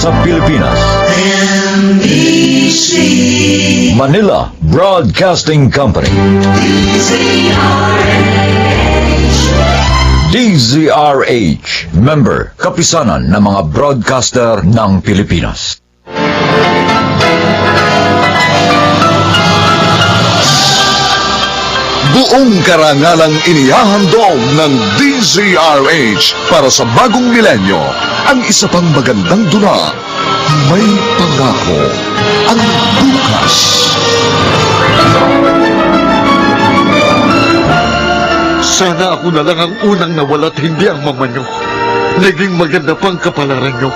sa Pilipinas. NBC Manila Broadcasting Company. DZRH, member, kapisanan ng mga broadcaster ng Pilipinas. Buong karangalang inihahandog ng DZRH para sa bagong milenyo ang isa pang magandang dula. May pangako ang bukas. Sana ako na lang ang unang nawala at hindi ang mama nyo. Naging maganda pang kapalaran nyo.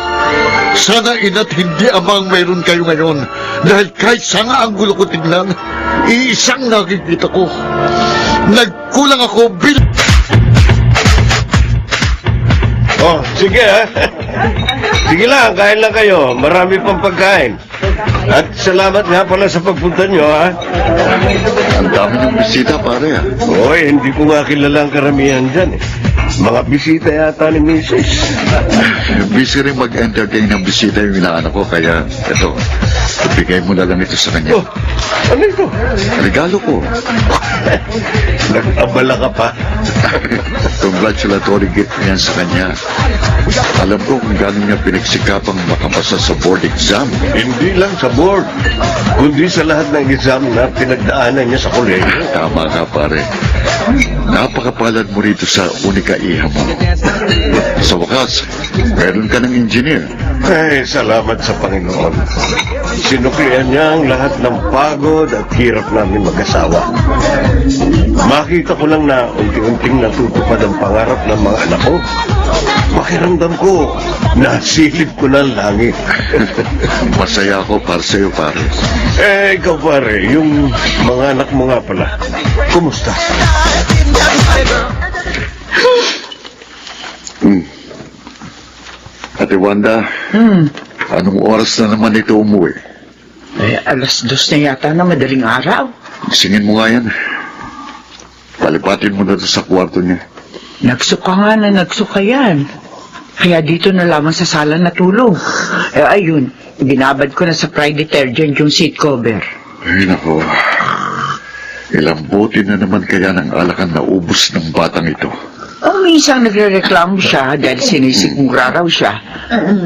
Sana ina't hindi amang mayroon kayo ngayon. Dahil kahit sanga ang gulo ko tingnan, iisang nakikita ko. Nagkulang ako Oh, sige ha. Sige lang, kain lang kayo. Marami pang pagkain. At salamat nga pala sa pagpunta nyo, ha? Ang dami ng bisita, pare, Oy, hindi ko nga kilala ang karamihan dyan, eh. Mga bisita yata ni Mrs. Busy rin mag-entertain ng bisita yung inaanak ko, kaya ito, ibigay mo na lang ito sa kanya. Oh, ano ito? Regalo ko. Nag-abala ka pa. Congratulatory gift niyan sa kanya. Alam ko kung gano'n niya pinagsikapang makapasa sa board exam. Hindi lang sa board, kundi sa lahat ng exam na pinagdaanan niya sa kolehiyo. Tama ka, pare. Napakapalad mo rito sa unika iha mo. Sa wakas, meron ka ng engineer. Ay, salamat sa Panginoon. Sinuklian niya ang lahat ng pagod at hirap namin mag-asawa. Makita ko lang na unti-unting natutupad ang pangarap ng mga anak ko. Pakiramdam ko, nasilip ko na ang langit. Masaya ako para sa'yo, pare. Ikaw pare, yung mga anak mo nga pala, kumusta? Ate Wanda, anong oras na naman ito umuwi? Alas 2 na yata na madaling araw. Singin mo nga yan. Palipatin mo na ito sa kwarto niya. Nagsuka nga na nagsuka yan. Kaya dito na lamang sa sala natulog. Ayun, binabad ko na sa fry detergent yung seat cover. Ay, nako. Ilang bote na naman kaya ng alakan na ubos ng batang ito. Minsan nagre-reklamo siya dahil sinisigmura raw siya.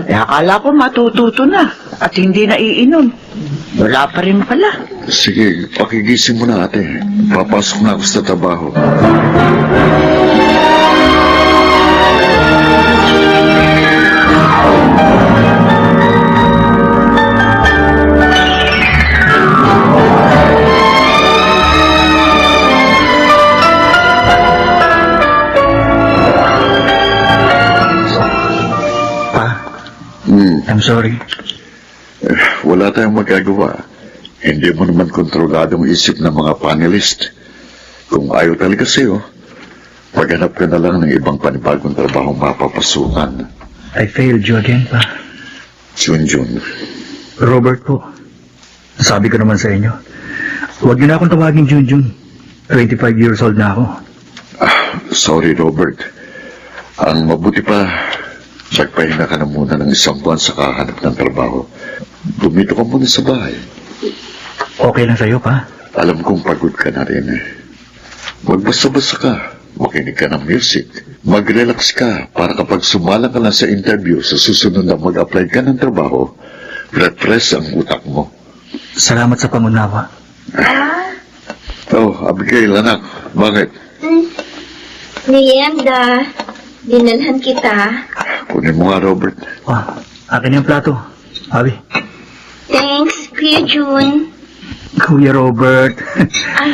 Akala ko matututo na at hindi na iinom. Wala pa rin pala. Sige, pakigising mo na, ate. Papasok na ako sa trabaho. I'm sorry. Wala tayong magagawa. Hindi mo naman kontrolado ang isip ng mga panelist. Kung ayaw talaga sa'yo, paghanap ka na lang ng ibang panibagong trabaho mapapasukan. I failed you again, pa. Junjun. Robert po. Sabi ko naman sa inyo, huwag niyo na akong tawagin Junjun. 25 years old na ako. Sorry, Robert. Ang mabuti pa, nagpahinga ka na muna ng 1 buwan sa kahanap ng trabaho. Bumito ka muna sa bahay. Okay lang sa'yo, pa? Alam kong pagod ka na rin eh. Magbasa-basa ka. Makinig ka ng music. Mag-relax ka para kapag sumala ka na sa interview sa susunod na mag-apply ka ng trabaho, refresh ang utak mo. Salamat sa pangunawa. Oh, Abigail, anak. Bakit? Merienda, dinalhan kita. Kunin mo nga, Robert. Akin yung plato. Abi. Thanks, Kuya June. Kuya Robert. Ay,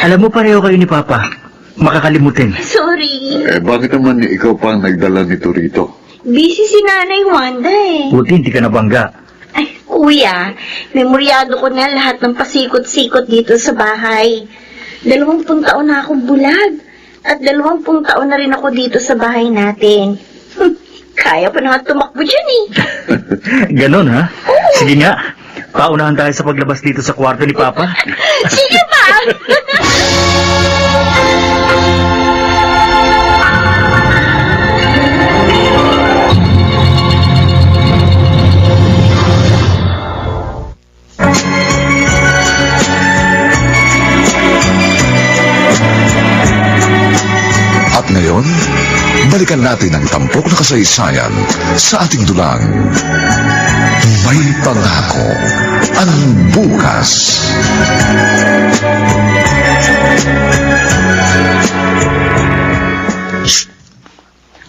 Alam mo, pareho kayo ni Papa. Makakalimutin. sorry. Bakit naman ikaw pa ang nagdala nito rito? Busy si Nanay Wanda eh. Buti hindi ka nabangga. Ay, Kuya, memoryado ko na lahat ng pasikot-sikot dito sa bahay. 20 taon na akong bulag. At 20 taon na rin ako dito sa bahay natin. Kaya pa na nga tumakbo dyan eh. Ganon, ha? Sige nga. Paunahan tayo sa paglabas dito sa kwarto ni Papa. Sige pa! ngayon, balikan natin ang tampok na kasaysayan sa ating dulang. May pangako ang bukas.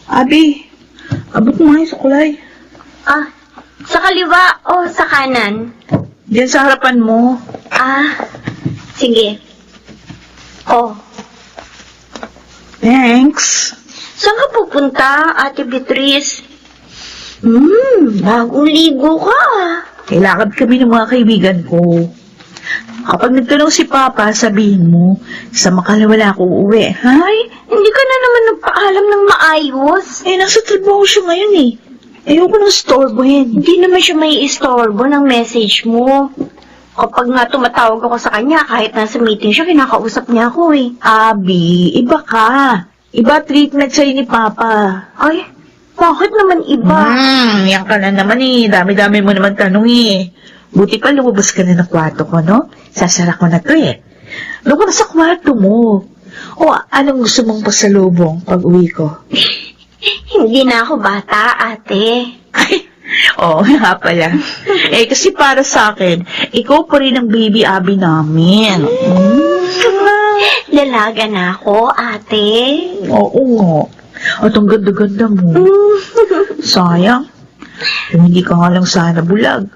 Abi, abot mo nga sa kulay. Ah, sa kaliwa o sa kanan? Diyan sa harapan mo. Ah, sige. Oh, Thanks. saan ka pupunta, Ate Beatrice? Bagong ligo ka. Kailangan kami ng mga kaibigan ko. Kapag nagtanong si Papa, sabihin mo, sa makalawala ako uuwi. Ay, hindi ka na naman nagpaalam ng maayos. Eh, nasa trabaho siya ngayon eh. Ayoko nang storbohin. Hindi naman siya may istorbo ng message mo. Kapag nga tumatawag ako sa kanya, kahit nasa meeting siya, kinakausap niya ako eh. Abi, iba ka. Iba treatment sa'yo ni Papa. Ay, bakit naman iba? Yan ka na naman eh. Dami-dami mo naman tanong eh. Buti pa lumabas ka na ng kwarto ko, no? Sasara ko na to eh. Lumabas sa kwarto mo. O, anong gusto mong pasalubong pag uwi ko? Hindi na ako bata, ate. Ay, oo nga pala. Eh, kasi para sa akin, ikaw pa rin ang baby Abi namin. Dalaga na ako, ate. Oo nga. At ang ganda-ganda mo. Sayang. Kung hindi ka nga lang sana bulag.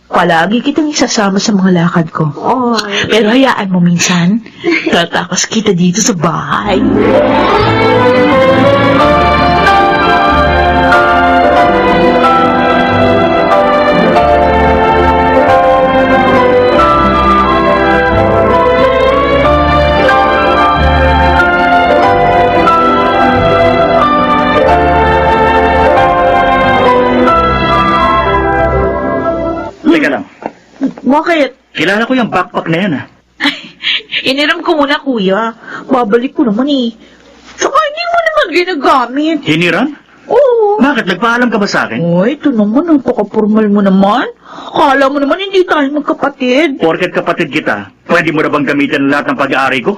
Palagi kitang isasama sa mga lakad ko. Oy. Pero hayaan mo minsan, tatakas kita dito sa bahay. Teka lang, Bakit? kilala ko yung backpack na yan Iniram ko muna, kuya. Babalik ko naman eh. Saka hindi mo naman ginagamit. Hiniram? Oo. Bakit? Nagpaalam ka ba sa akin? Uy, ito naman, ang pakapurmal mo naman. Akala mo naman hindi tayo magkapatid. Porket kapatid kita, pwede mo na bang gamitin ang lahat ng pag-aari ko?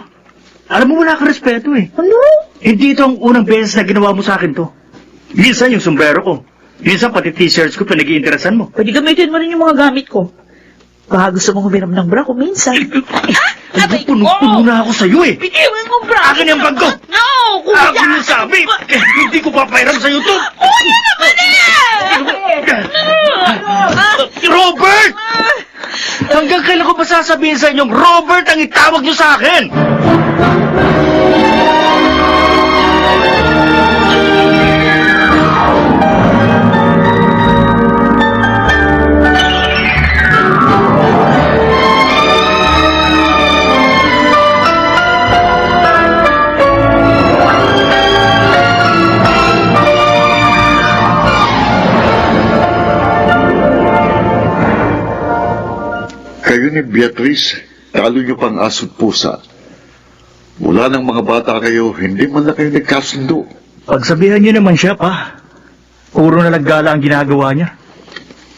Alam mo, wala ka respeto eh. Ano? Hindi ito ang unang beses na ginawa mo sa akin to. Minsan yung sombrero ko. Minsan pati t-shirts ko pinag-iinteresan mo. Pwede gamitin mo rin yung mga gamit ko. Baka gusto mong humiram ng bra ko minsan. Ay, puno-puno na ako sa'yo eh. Bitiwan mo bra! Akin yung bag ko! No, kuya! Akin yung sabi! Hindi ko papairam sa'yo to! Kuya naman Robert! Hanggang kailan ko ba sasabihin sa inyong Robert ang itawag niyo sa akin? Kayo ni Beatrice, talo niyo pang aso't pusa. Mula ng mga bata kayo, hindi man lang kayo nagkasundo. Pagsabihan niyo naman siya, pa. Puro na naggala ang ginagawa niya.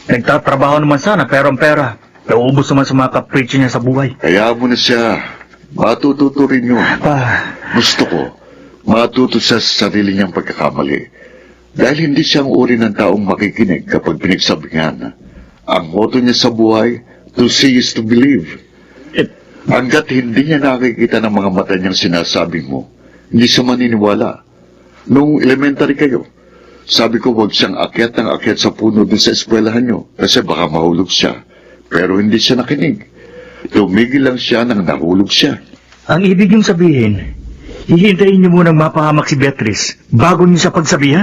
Nagtatrabaho naman sana, pero ang pera. Naubos naman sa mga kapritsyo niya sa buhay. Kaya mo na siya. Matututo rin yun. Pa, Gusto ko, matuto siya sa sarili niyang pagkakamali. Dahil hindi siya ang uri ng taong makikinig kapag pinagsabihan. Ang motto niya sa buhay, to see is to believe. Hanggat hindi niya nakikita ng mga mata niyang sinasabi mo, hindi siya maniniwala. Nung elementary kayo, sabi ko huwag siyang akyat ng akyat sa puno din sa eskwelahan niyo kasi baka mahulog siya. Pero hindi siya nakinig. Tumigil lang siya nang nahulog siya. ang ibig niyong sabihin, hihintayin niyo munang mapahamak si Beatrice bago niyo siya pagsabihan?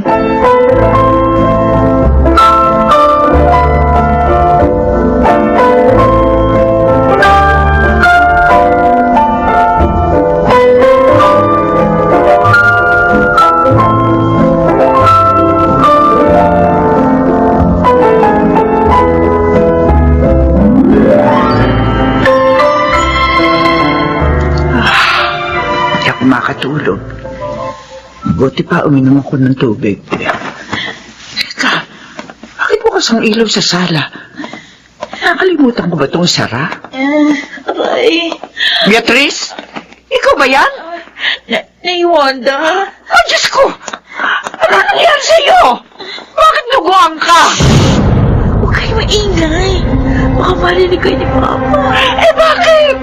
Makatulog. Buti pa uminom ako ng tubig. Teka, bakit bukas ang ilaw sa sala? Nakalimutan ko ba itong sara? Aray. Beatrice? Ikaw ba yan? Naiwanda. Oh, Diyos ko! Ano nangyari sa'yo? Bakit luguan ka? Huwag kayo maingay. Baka marinig kayo ni Papa. Eh, bakit?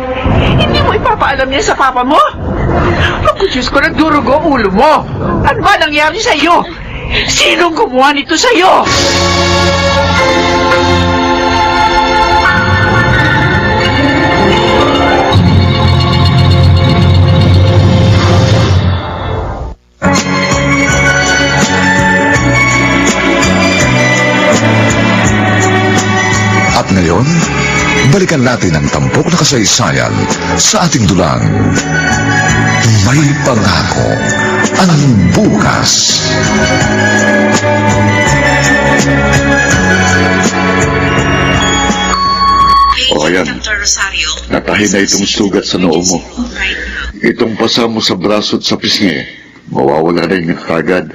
Hindi mo ipapaalam niya sa Papa mo? Ako, Diyos ko, nagdurugo ang ulo mo. Ano ba nangyari sa'yo? Sinong gumawa nito sa'yo? At ngayon, balikan natin ang tampok na kasaysayan sa ating dulang. May pangako ang bukas. O ayan, natahi na itong sugat sa noo mo. Itong pasa mo sa braso at sa pisngi, mawawala rin yung kagad.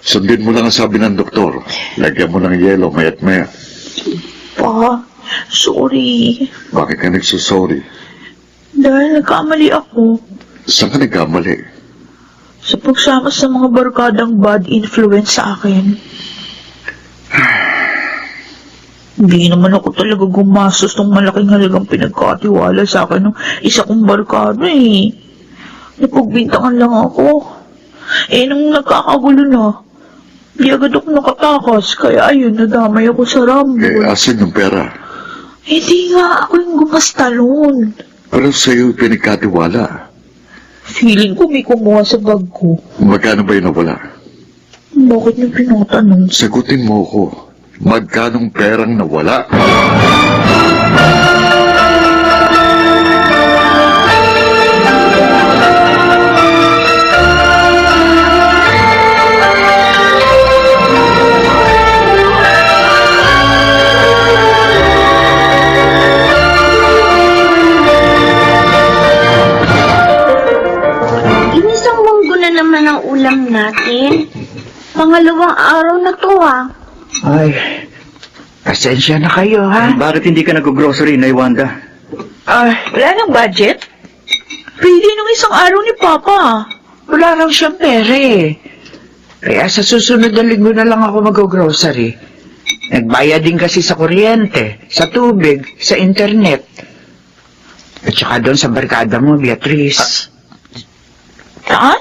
Sundin mo lang ang sabi ng doktor. Lagyan mo ng yelo mayat maya. Pa, sorry. Bakit ka nagsusorry? Dahil nagkamali ako Saan ka nagkamali? sa pagsama sa mga barkadang bad influence sa akin. Hindi naman ako talaga gumastos ng malaking halagang pinagkatiwala sa akin ng isa kong barkada eh. Napagbintangan lang ako. Eh, nung nagkakagulo na, di agad ako nakatakas, kaya ayun, nadamay ako sa rumble. Asan yung pera? Hindi nga, ako yung gumastalon. Pero sa'yo pinagkatiwala. Feeling ko may kumuha sa bag ko. Magkano ba yung nawala? Bakit niyo pinatanong? Sagutin mo ako. Magkanong perang nawala? Inisang munggo na naman ang ulam natin. Pangalawang araw na to Ay, pasensya na kayo, ha? Bakit hindi ka nag-grocery, Nay Wanda? Wala nang budget? Pwede nung isang araw ni Papa. Wala raw siyang pera eh. Kaya sa susunod na linggo na lang ako mag-grocery. Nagbayad din kasi sa kuryente, sa tubig, sa internet. At saka doon sa barkada mo, Beatrice. Saan?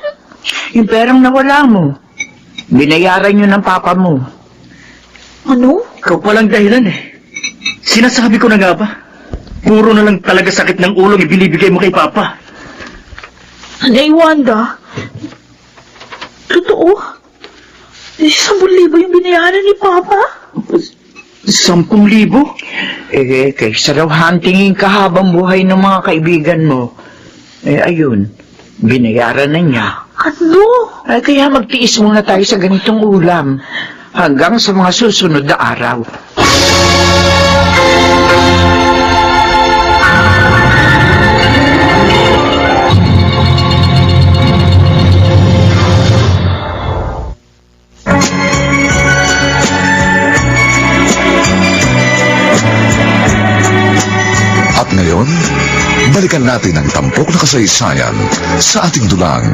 Yung perang nawala mo, binayaran yun ng papa mo. Ano? Ikaw palang dahilan eh. Sinasabi ko na nga ba? Puro na lang talaga sakit ng ulo ang ibinibigay mo kay Papa. Nay Wanda? Totoo? 10,000 yung binayaran ni Papa? 10,000? Eh, kaysa raw hantingin kahabang buhay ng mga kaibigan mo. Eh, ayun, binayaran na niya. Ano? Ay, kaya magtiis muna tayo sa ganitong ulam. Hanggang sa mga susunod na araw. At ngayon, balikan natin ang tampok na kasaysayan sa ating dulang.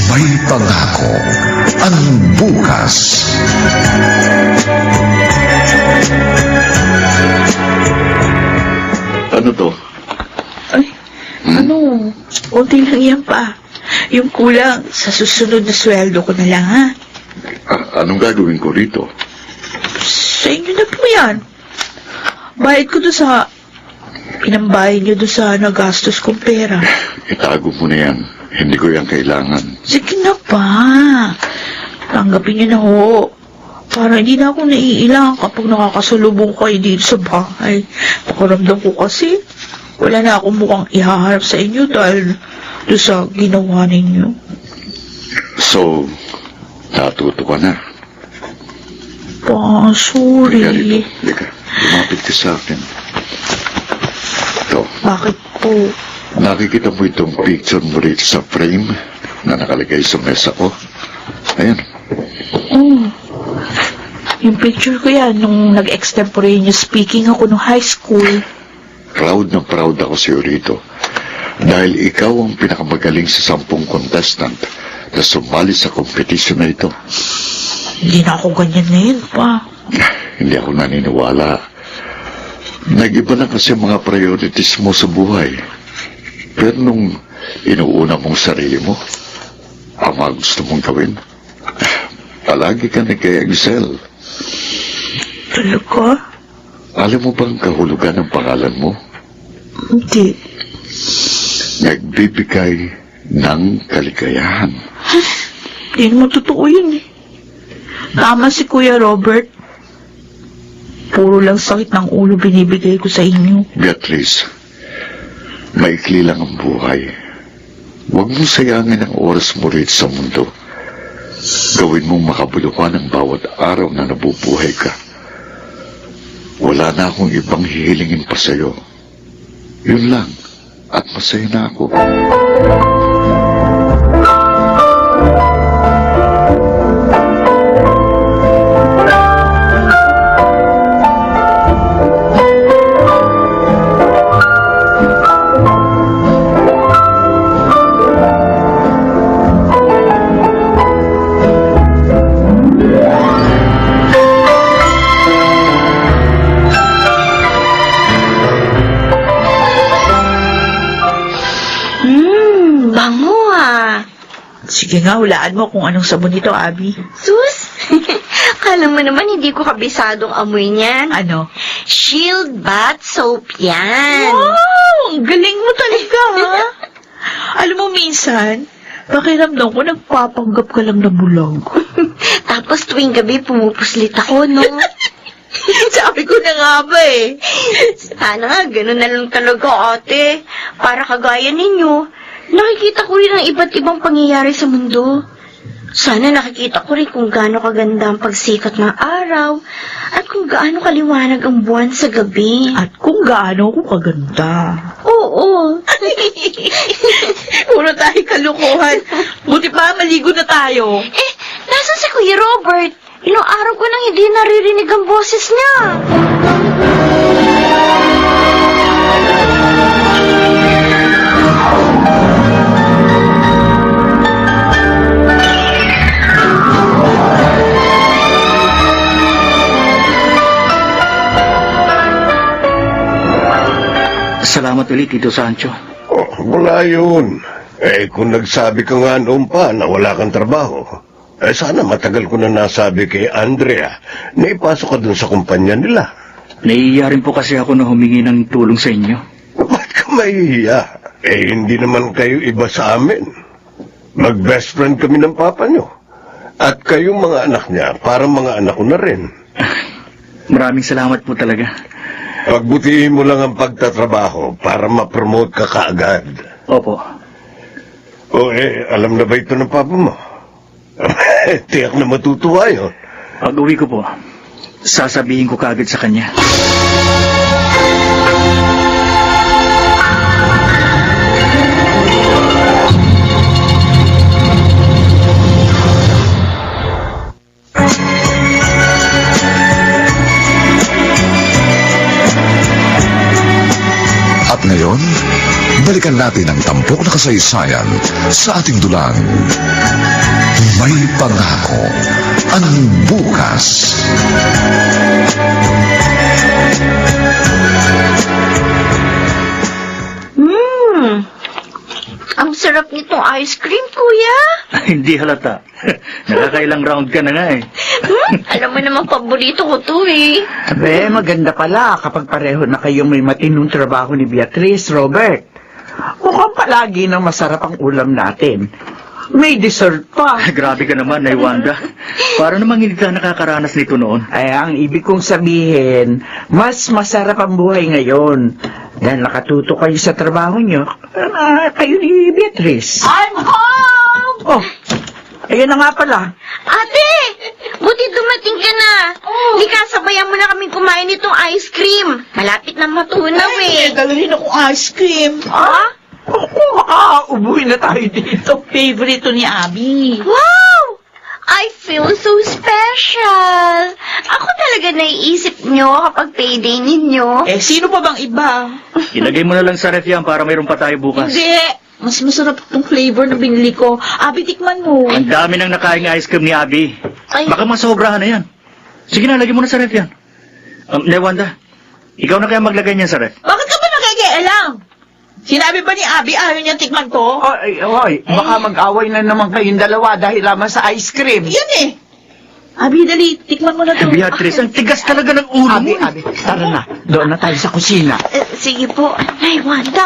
May pangako ang bukas. Ano to? Ay, ano? Unti lang yan pa. Yung kulang, sa susunod na sweldo ko na lang, ha? Anong gagawin ko rito? Sa inyo na po yan. Bayad ko doon sa... Pinambayad niyo doon sa nagastos kong pera. Itago mo na yan. Hindi ko yan kailangan. Sige na pa. Tanggapin niyo na ho. Para hindi na ako naiilang kapag nakakasalubong kayo dito sa bahay. Pakiramdam ko kasi, wala na akong mukhang ihaharap sa inyo dahil doon sa ginawa ninyo. So, natuto ka na. Pa, sorry. Halika rito. Halika. Lumapit ka sa akin. Ito. Bakit po? Nakikita mo itong picture mo rito sa frame na nakalagay sa mesa ko? Ayan. Yung picture ko yan, nung nag-extemporaneous speaking ako nung high school. Proud na proud ako sa'yo rito. Dahil ikaw ang pinakamagaling sa 10 contestant na sumali sa kompetisyon na ito. Hindi na ako ganyan ngayon pa. Hindi ako naniniwala. Nag-iba na kasi mga priorities mo sa buhay. Pero nung inuuna mong sarili mo, ang mga gusto mong gawin, palagi ka nag-excel. Talaga? Alam mo bang kahulugan ng pangalan mo? Hindi. Nagbibigay ng kaligayahan. Hindi naman totoo yun eh. Tama si Kuya Robert. Puro lang sakit ng ulo binibigay ko sa inyo. Beatrice, maikli lang ang buhay. Huwag mong sayangin ang oras mo rito sa mundo. Gawin mong makabuluhan ang bawat araw na nabubuhay ka. Wala na akong ibang hihilingin pa sa'yo. Yun lang, at masaya na ako. Bango ah. Sige nga, hulaan mo kung anong sabon ito, Abby. Sus! Kala mo naman hindi ko kabisadong amoy niyan. Ano? Shield bath soap yan. Wow! Ang galing mo talaga, ha? Alam mo, minsan, pakiramdam ko nagpapanggap ka lang na bulag. Tapos tuwing gabi pumupuslit ako, no? Sabi ko na nga ba eh. Sana nga, ganun na lang talaga, ate. Para kagaya ninyo. Nakikita ko rin ang iba't ibang pangyayari sa mundo. Sana nakikita ko rin kung gaano kaganda ang pagsikat ng araw at kung gaano kaliwanag ang buwan sa gabi. At kung gaano ako kaganda. Oo. Puro tayo kalukuhan. Buti pa, maligo na tayo. Nasaan si Kuya Robert? Ilang araw ko nang hindi naririnig ang boses niya. Salamat ulit, Tito Sancho. Oh, wala yun. Kung nagsabi ka nga noon pa na wala kang trabaho, sana matagal ko na nasabi kay Andrea na ipasok ka dun sa kumpanya nila. Naiiya rin po kasi ako na humingi ng tulong sa inyo. Ba't ka mahihiya? Hindi naman kayo iba sa amin. Mag-best friend kami ng papa nyo. At kayong mga anak niya, parang mga anak ko na rin. Maraming salamat po talaga. Pagbutihin mo lang ang pagtatrabaho para ma-promote ka kaagad. Opo. Alam na ba ito ng papa mo? Tiyak na matutuwa yun. Pag uwi ko po, sasabihin ko kaagad sa kanya. At ngayon, balikan natin ang tampok na kasaysayan sa ating dulang. May pangako ang bukas. Ang sarap nitong ice cream, kuya. Hindi halata. Nakakailang round ka na nga eh. Alam mo naman, paborito ko to eh. Abe, maganda pala kapag pareho na kayong may matinong trabaho ni Beatrice, Robert. Mukhang palagi nang masarap ang ulam natin. May dessert pa. Grabe ka naman, Nay Wanda. Para namang hindi ka nakakaranas nito noon. Ay, ang ibig kong sabihin, mas masarap ang buhay ngayon. Dahil nakatuto kayo sa trabaho nyo, kayo ni Beatrice. I'm home! Oh, ayun na nga pala. Ate! Buti dumating ka na. Lika, sabayan mo na kaming kumain nitong ice cream. Malapit na matunaw eh. Dalhin akong ice cream. Ha? Kung makaubuhin na tayo dito. Favorite ni Abby. Wow! I feel so special. Ako talaga naiisip nyo kapag payday ninyo. Sino pa bang iba? Ilagay mo na lang sa ref yan para mayroon pa tayo bukas. Hindi. Mas masarap itong flavor na binili ko. Abi, tikman mo. Ang dami nang nakain ice cream ni Abby. Ay. Baka masobrahan na yan. Sige na, lagyan mo na sa ref yan. Wanda, ikaw na kaya maglagay niyan sa ref. Bakit ka ba nakikialam? Sinabi ba ni Abi ayaw niyang tikman ko? Oy, baka mag-away na naman kayong dalawa dahil lamang sa ice cream. Yan eh. Abi, dali, tikman mo na to. Beatrice, ang tigas talaga ng ulo mo. Abi, tara na. Doon na tayo sa kusina. Sige po. Ay, Wanda.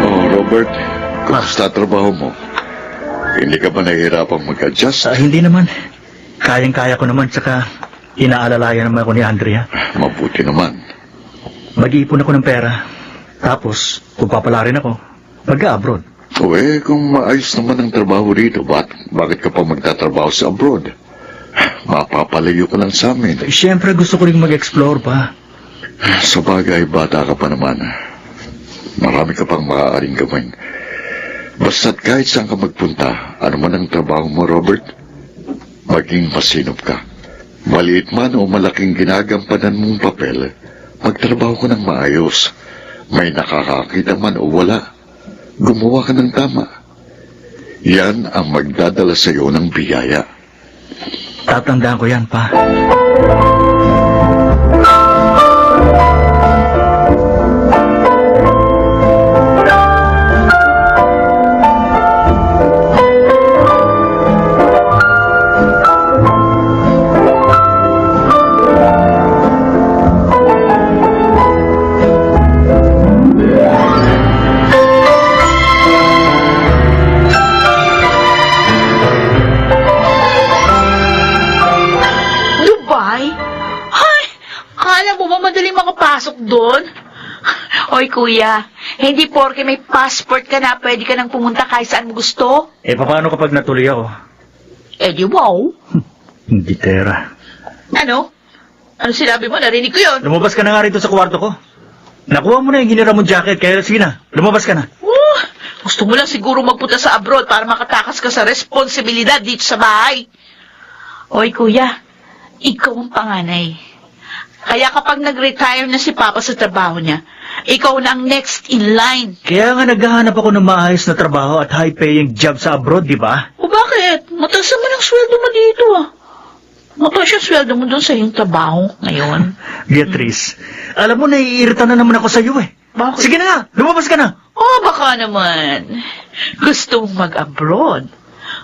Oh, Robert, kumusta trabaho mo? Hindi ka ba nahihirapang mag-adjust? Hindi naman. Kayang-kaya ko naman, tsaka inaalalayan naman ako ni Andrea. Mabuti naman. Mag-iipon ako ng pera. Tapos, kung papalarin ako, mag-abroad. O kung maayos naman ang trabaho dito, bakit ka pa magtatrabaho sa abroad? Mapapalayo ka lang sa amin. Siyempre, gusto ko rin mag-explore pa. Sa bagay, bata ka pa naman. Marami ka pang maaaring gawin. Basta't kahit saan ka magpunta, ano man ang trabaho mo, Robert, maging masinop ka. Maliit man o malaking ginagampanan mong papel, magtrabaho ka ng maayos. May nakakakita man o wala, gumawa ka ng tama. Yan ang magdadala sa iyo ng biyaya. Tatandaan ko yan, pa. Dubai? Ay, kala mo ba madaling makapasok doon? Oy, kuya, hindi porke may passport ka na, pwede ka nang pumunta kahit saan mo gusto. Paano kapag natuloy ako? Eh, di wow. Hindi tera. Ano? Ano sinabi mo? Narinig ko yun. Lumabas ka na nga rito sa kwarto ko. Nakuha mo na yung ginira mong jacket, kaya sige na, lumabas ka na. Gusto mo lang siguro magpunta sa abroad para makatakas ka sa responsibilidad dito sa bahay. Oy, kuya, ikaw ang panganay. Kaya kapag nag-retire na si Papa sa trabaho niya, ikaw na ang next in line. Kaya nga naghahanap ako ng maayos na trabaho at high-paying job sa abroad, di ba? O bakit? Mataas naman ang sweldo mo dito ah. Mataas yung sweldo mo doon sa iyong trabaho ngayon. Beatrice, alam mo, naiirita na naman ako sa iyo eh. Bakit? Sige na nga, lumabas ka na. Oh, baka naman. Gusto mong mag-abroad.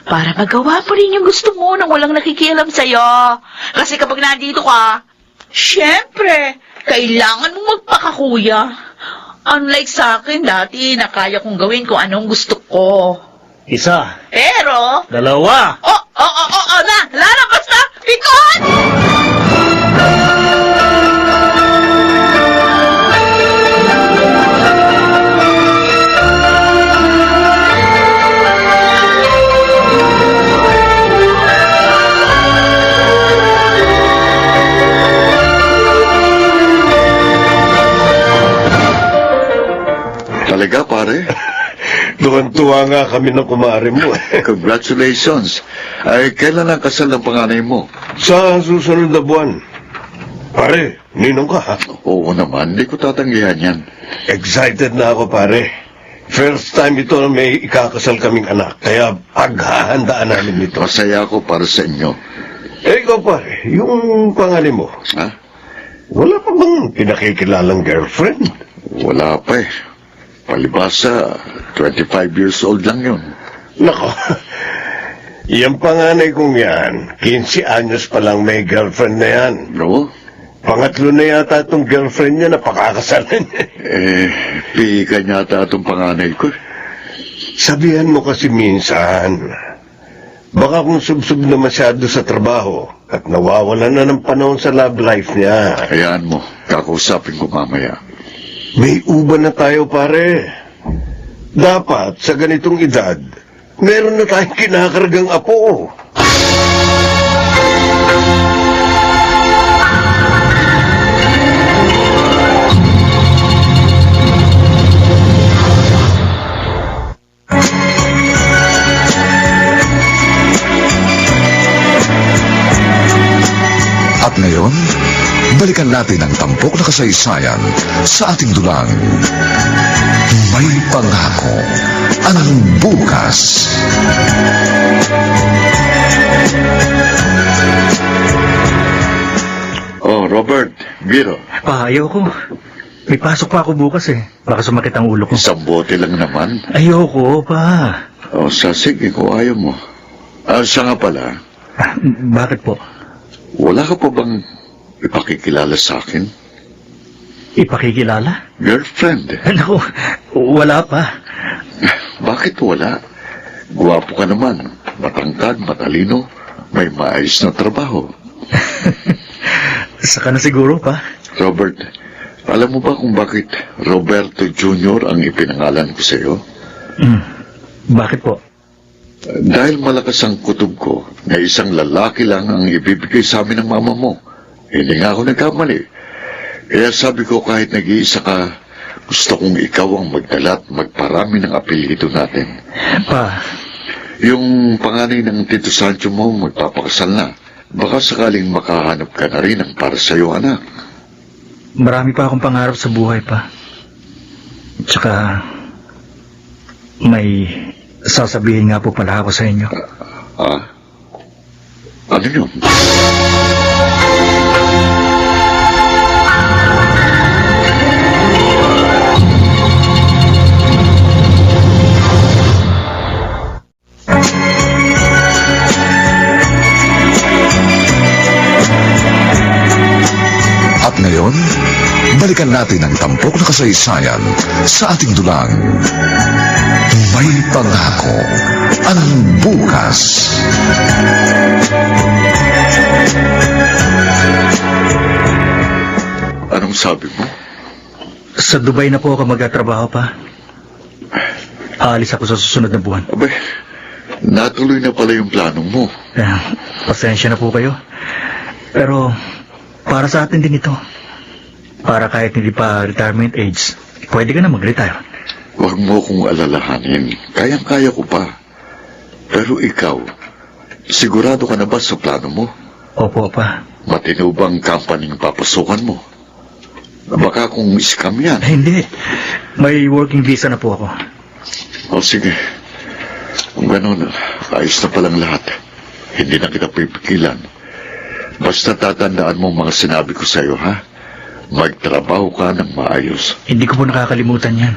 Para magawa pa rin yung gusto mo nang walang nakikialam sa'yo. Kasi kapag nandito ka, syempre, kailangan mong magpakakuya. Unlike sa akin dati na kaya kong gawin kung anong gusto ko. Isa, Pero, dalawa. lalabas na! Pikon! Talaga, pare? Tuwan-tuwa nga kami ng kumare mo. Congratulations. Ay, kailan ang kasal ng panganay mo? Sa susunod na buwan. Pare, ninong ka ha? Oo naman, hindi ko tatanggihan yan. Excited na ako pare. First time ito na may ikakasal kaming anak. Kaya paghahandaan namin ito. Masaya ako para sa inyo. Ikaw pare, yung pangalan mo, Ha? wala pa bang pinakikilalang girlfriend? Wala pa eh. Palibasa, 25 years old lang yun. Nako, yung panganay kong yan, 15 anyos pa lang may girlfriend na yan. No? Pangatlo na yata itong girlfriend niya na pakakasalan niya. Pihikan yata itong panganay ko. Sabihan mo kasi minsan, baka kung subsub na masyado sa trabaho at nawawala na ng panahon sa love life niya. Hayaan mo, kakausapin ko mamaya. May uban na tayo, pare. Dapat, sa ganitong edad, meron na tayong kinakargang apo. At ngayon, balikan natin ang tampok na kasaysayan sa ating dulang. May pangako ang bukas. Oh, Robert, Biro, Pa, ayoko. May pasok pa ako bukas eh. Baka sumakit ang ulo ko. isang bote lang naman. Ayoko, pa. O, sige, kung ayaw mo. Siya nga pala, Ah, bakit po? wala ka pa bang ipakikilala sa akin? Ipakikilala? Girlfriend? Naku, wala pa. Bakit wala? Guwapo ka naman, matangkad, matalino, may maayos na trabaho. Saka na siguro, pa. Robert, alam mo ba kung bakit Roberto Jr. ang ipinangalan ko sa iyo? Bakit po? Dahil malakas ang kutob ko na isang lalaki lang ang ibibigay sa amin ng mama mo. Hindi nga ako nagkamali. Kaya sabi ko kahit nag-iisa ka, gusto kong ikaw ang magdala at magparami ng apelyido natin. Pa, Yung panganay ng Tito Sancho mo magpapakasal na. Baka sakaling makahanap ka na rin ang para sa iyo, anak. marami pa akong pangarap sa buhay, pa. Tsaka, may sasabihin nga po pala ako sa inyo. Ano yun? At ngayon, balikan natin ang tampok na kasaysayan sa ating dulang. May pangako ang bukas. Anong sabi mo? Sa Dubai na po ako magtatrabaho, pa. Aalis ako sa susunod na buwan. Abay, natuloy na pala yung planong mo. Pasensya na po kayo. Pero, para sa atin din ito. Para kahit hindi pa retirement age, pwede ka na mag-retire. Huwag mo kong alalahanin. Kayang-kaya ko pa. Pero ikaw, sigurado ka na ba sa plano mo? Opo, pa. Matino bang company ang papasukan mo? Baka kung scam yan. Hindi. May working visa na po ako. O sige. Kung gano'n, ayos na palang lahat. Hindi na kita pipigilan. Basta tatandaan mo mga sinabi ko sa'yo, ha? Magtrabaho ka ng maayos. Hindi ko po nakakalimutan yan.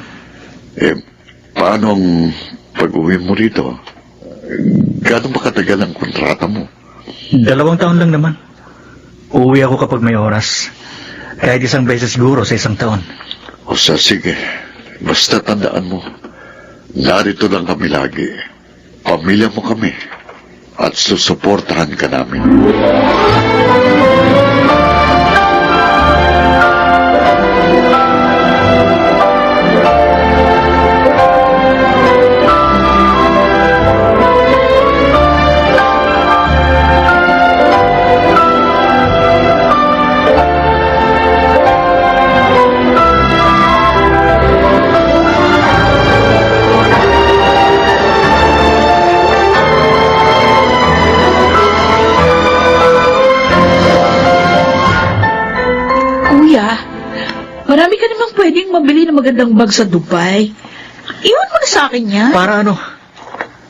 Paano ang pag-uwi mo rito? Gano'n ba katagal ang kontrata mo? 2 taon lang naman. Uuwi ako kapag may oras. Kahit isang beses siguro sa 1 taon. O sige, basta tandaan mo, narito lang kami lagi. Pamilya mo kami. At susuportahan ka namin. Marami ka namang pwedeng mabili ng magandang bag sa Dubai. Iwan mo na sa akin yan. Para ano?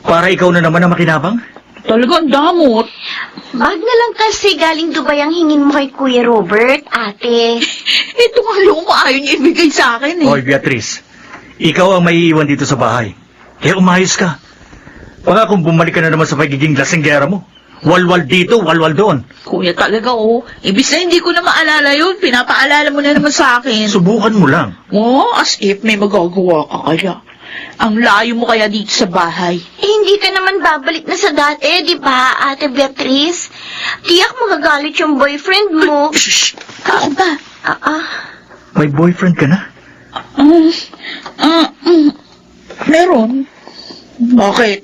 Para ikaw na naman ang makinabang? Talagang damot. Bag na lang kasi galing Dubai ang hingin mo kay Kuya Robert, ate. Ito nga lang ayaw niya ibigay sa akin eh. Hoy, Beatrice. Ikaw ang may iwan dito sa bahay. Kaya umayos ka. Baka kung bumalik ka na naman sa pagiging lasinggera mo. Walwal dito, walwal doon. Kuya talaga oh. Ibig na hindi ko na maalala yun, pinapaalala mo na naman sa akin. Subukan mo lang. Oh, as if may magagawa ka kaya. Ang layo mo kaya dito sa bahay. Hindi ka naman babalik na sa dati, di ba, ate Beatrice? Tiyak magagalit yung boyfriend mo. Shh! Ako ba? May boyfriend ka na? Meron. Bakit?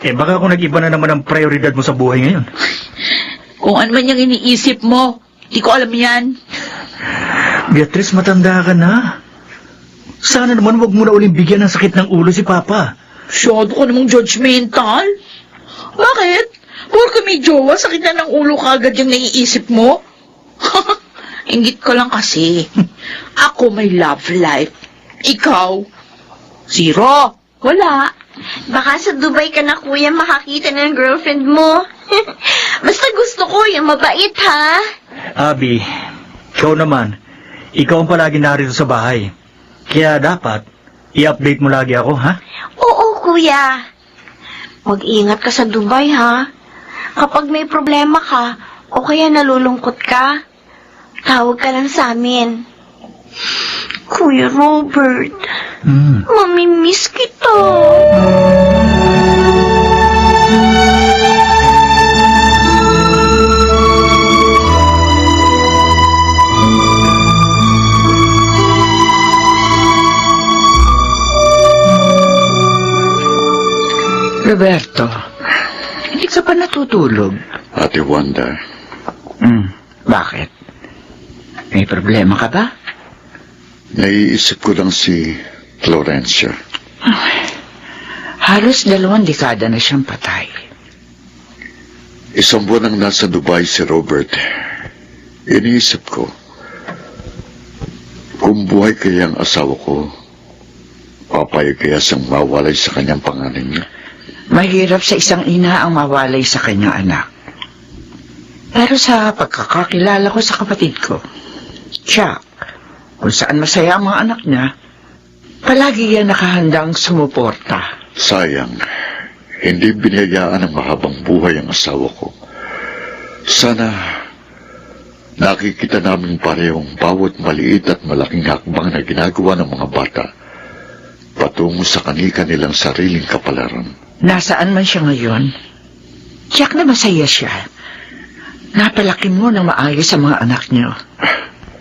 Baka kung nag-iba na naman ang prioridad mo sa buhay ngayon. Kung ano man yung iniisip mo, di ko alam yan. Beatrice, matanda ka na. Sana naman wag mo na uling bigyan ng sakit ng ulo si Papa. Masyado ka namang judgmental. Bakit? Porke may jowa, sakit na ng ulo ka agad yung naiisip mo? Inggit ko lang kasi. Ako may love life. Ikaw? Zero. Wala. Baka sa Dubai ka na, kuya, makakita ng girlfriend mo. Basta gusto ko yung mabait, ha? Abby, ikaw naman. Ikaw ang palagi narito sa bahay. Kaya dapat, i-update mo lagi ako, ha? Oo, kuya. Mag-ingat ka sa Dubai, ha? Kapag may problema ka, o kaya nalulungkot ka, tawag ka lang sa amin. Kuya Robert, mamimiss kita. Roberto, hindi ka pa natutulog. Ate Wanda, Bakit? May problema ka ba? naiisip ko lang si Florencia. Halos 2 dekada na siyang patay. Isang buwan ang nasa Dubai si Robert. Iniisip ko, kung buhay kaya ang asawa ko, papayag kaya siyang mawalay sa kanyang panganay niya. Mahirap sa isang ina ang mawalay sa kanyang anak. Pero sa pagkakakilala ko sa kapatid ko, siya, kung saan masaya ang mga anak niya, palagi yan nakahandang sumuporta. Sayang, hindi binayaan ng mahabang buhay ang asawa ko. Sana nakikita namin parehong bawat maliit at malaking hakbang na ginagawa ng mga bata patungo sa kani-kanilang sariling kapalaran. Nasaan man siya ngayon, tiyak na masaya siya. Napalaki mo ng maayos sa mga anak niyo.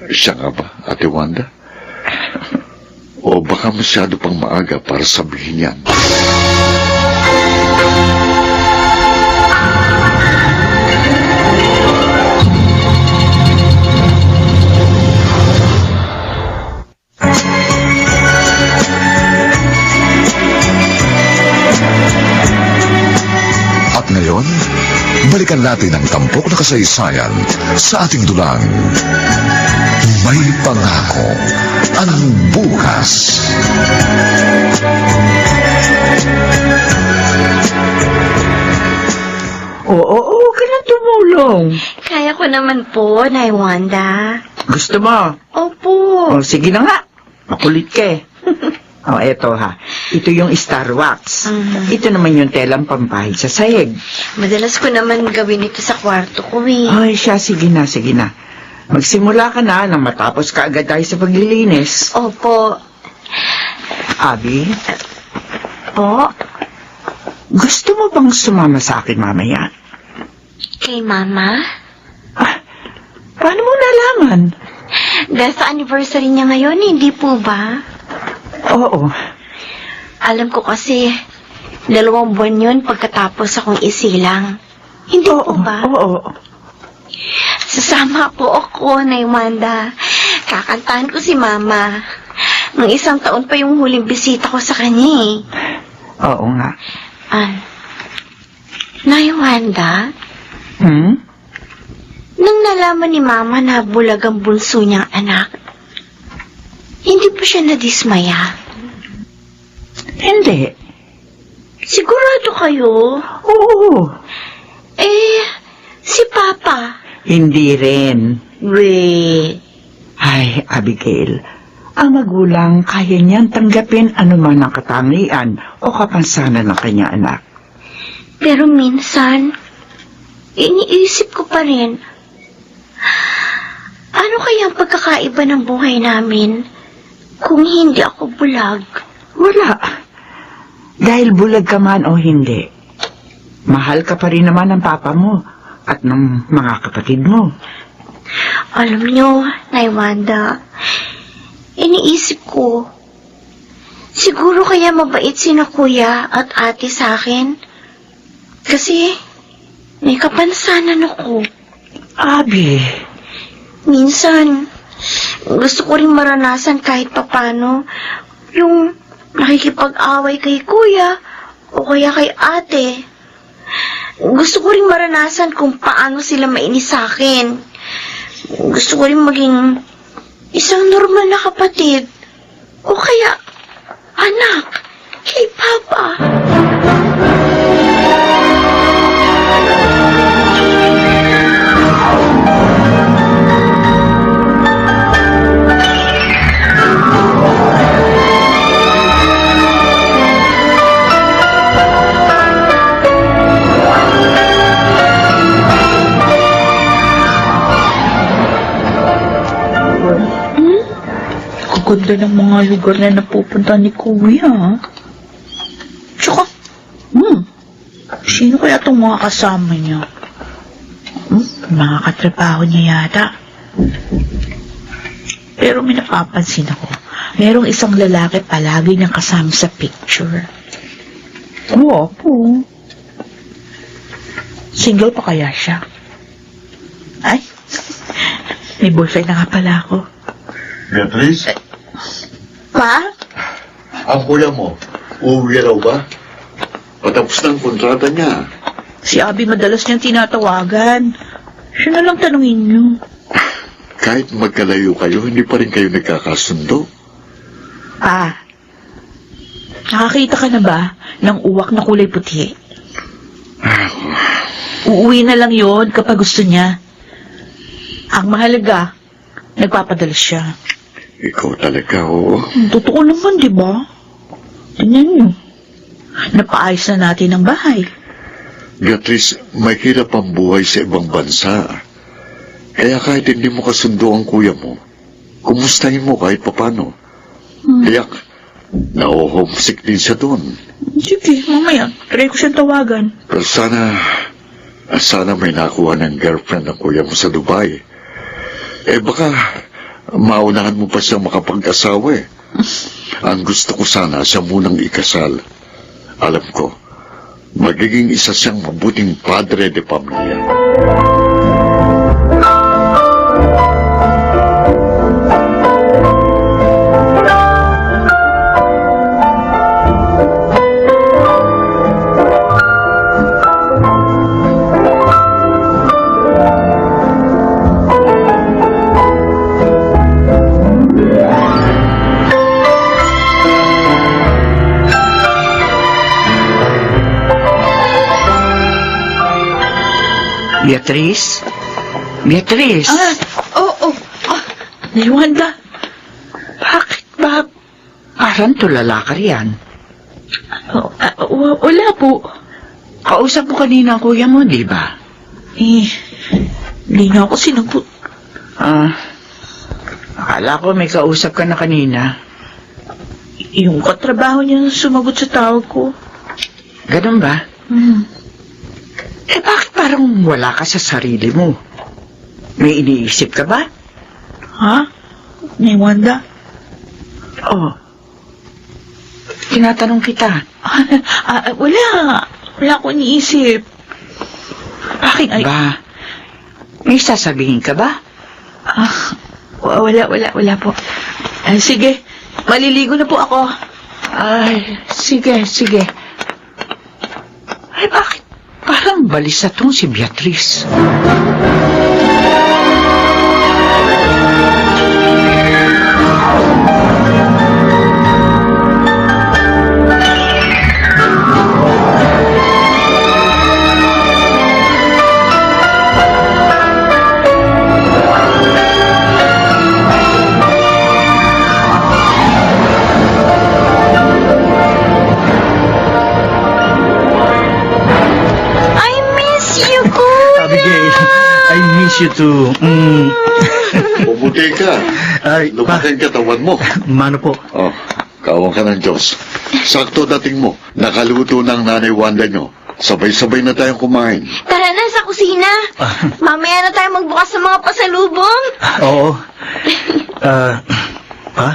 Siya nga ba, Ate Wanda? O baka masyado pang maaga para sabihin yan? At ngayon, balikan natin ang tampok na kasaysayan sa ating dulang. May pangako ang bukas. Oo, huwag ka nang tumulong. Kaya ko naman po, Nay Wanda. Gusto mo? Opo. O, sige na nga. Makulit ka eh. O, eto ha. Ito yung Star Wax. Ito naman yung telang pampahid sa sahig. Madalas ko naman gawin ito sa kwarto ko, eh. Ay, siya, sige na, sige na. Magsimula ka na nang matapos ka agad tayo sa paglilinis. Opo. Abby, Po? gusto mo bang sumama sa akin mamaya? Kay Mama? Paano mo nalaman? Dahil sa anniversary niya ngayon, hindi po ba? Oo. Alam ko kasi, 2 buwan yun pagkatapos akong isilang. Hindi po ba? Oo. Sasama po ako, Nay Wanda. Kakantahan ko si Mama. Nung 1 taon pa yung huling bisita ko sa kanya, eh. Oo nga. Nay Wanda, nang nalaman ni Mama na bulag ang bunso niyang anak, hindi pa siya nadismaya. Hindi. Sigurado kayo? Oo. Si Papa. Hindi rin. Wait. Ay, Abigail, ang magulang kaya niyan tanggapin anuman ang katangian o kapansanan ng kanyang anak. Pero minsan, iniisip ko pa rin, ano kaya ang pagkakaiba ng buhay namin kung hindi ako bulag? Wala. Dahil bulag ka man o hindi, mahal ka pa rin naman ng papa mo at ng mga kapatid mo. Alam niyo, Nay Wanda, iniisip ko, Siguro kaya mabait sina kuya at ate sa akin. Kasi may kapansanan ako. Abi, Minsan, gusto ko rin maranasan kahit papano yung nakikipag-away kay kuya o kaya kay ate. Gusto ko rin maranasan kung paano sila mainis sa akin. Gusto ko rin maging isang normal na kapatid o kaya anak kay Papa. Ganda ng mga lugar na napupunta ni Kuya. Tsaka, sino kaya itong mga kasama niya? Mga katrabaho niya yata. Pero may napapansin ako. Merong isang lalaki palagi niyang kasama sa picture. Guwapo. Single pa kaya siya? Ay, may boyfriend na nga pala ako. Beatrice, Pa? ang kuya mo, uuwi raw ba? Patapos na ang kontrata niya. Si Abby madalas niyang tinatawagan. Siya na lang tanungin niyo. Kahit magkalayo kayo, hindi pa rin kayo nagkakasundo. Nakakita ka na ba ng uwak na kulay puti? Uuwi na lang yon kapag gusto niya. Ang mahalaga, nagpapadala siya. Ikaw talaga, oo. Totoo naman, di ba? Tingnan niyo. Napaayos na natin ang bahay. Beatrice, may hirap ang buhay sa ibang bansa. Kaya kahit hindi mo kasundo ang kuya mo, kumustahin mo kahit papano. Tiyak, na-homesick din siya doon. Sige, mamaya, try ko siyang tawagan. Pero sana may nakuha ng girlfriend ng kuya mo sa Dubai. Baka maunahan mo pa siya makapag-asawa eh. Ang gusto ko sana siya munang ikasal. Alam ko, magiging isa siyang mabuting padre de pamilya. Beatrice? Beatrice? Naiwanda. Bakit ba? Parang tulala ka riyan. Wala po. Kausap mo kanina ang kuya mo, di ba? Hindi na ako sinagot. Akala ko may kausap ka na kanina. Yung katrabaho niya sumagot sa tawag ko. Ganun ba? Bakit parang wala ka sa sarili mo? May iniisip ka ba? Ha? Naiwanda? Tinatanong kita. Wala. Wala akong iniisip. Bakit ay... Ba, may sasabihin ka ba? Wala po. Sige, maliligo na po ako. Ay, sige. Ay, bakit? Parang balisa tong si Beatrice. I miss you too. Pumuti ka. Ay, Lumaki ang katawan mo. Mano po? Kawang ka ng Diyos. Sakto dating mo. Nakaluto ng nanay Wanda nyo. Sabay-sabay na tayong kumain. Tara na sa kusina. Mamaya na tayo magbukas ng mga pasalubong. Oo. Pa?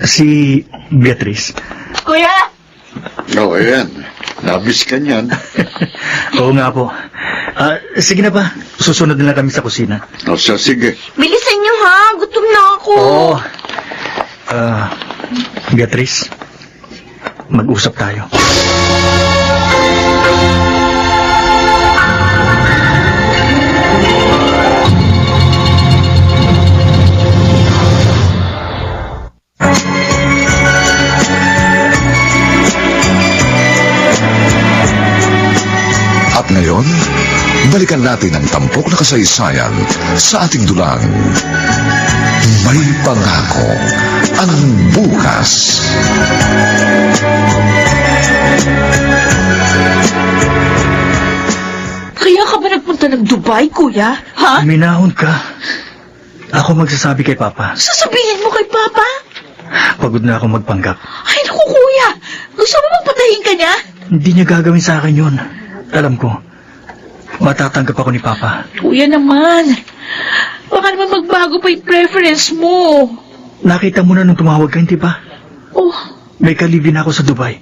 Si Beatrice. Kuya! Oh, ayan. Nabis ka niyan. Oo nga po. Sige na ba? Susunod na lang kami sa kusina. O siya, sige. Bilisan niyo ha, gutom na ako. Oo. Beatrice, mag-usap tayo. At ngayon, balikan natin ang tampok na kasaysayan sa ating dulang. May pangako ang bukas. Kaya ka ba nagpunta ng Dubai, kuya? Ha? Minahon ka. Ako magsasabi kay Papa. Sasabihin mo kay Papa? Pagod na ako magpanggap. Ay, naku, kuya! Gusto mo bang patayin ka niya? Hindi niya gagawin sa akin yun. Alam ko, matatanggap ako ni Papa. Kuya naman. Baka naman magbago pa yung preference mo. Nakita mo na nung tumawag ka, hindi ba? Oh, May kalibin ako sa Dubai.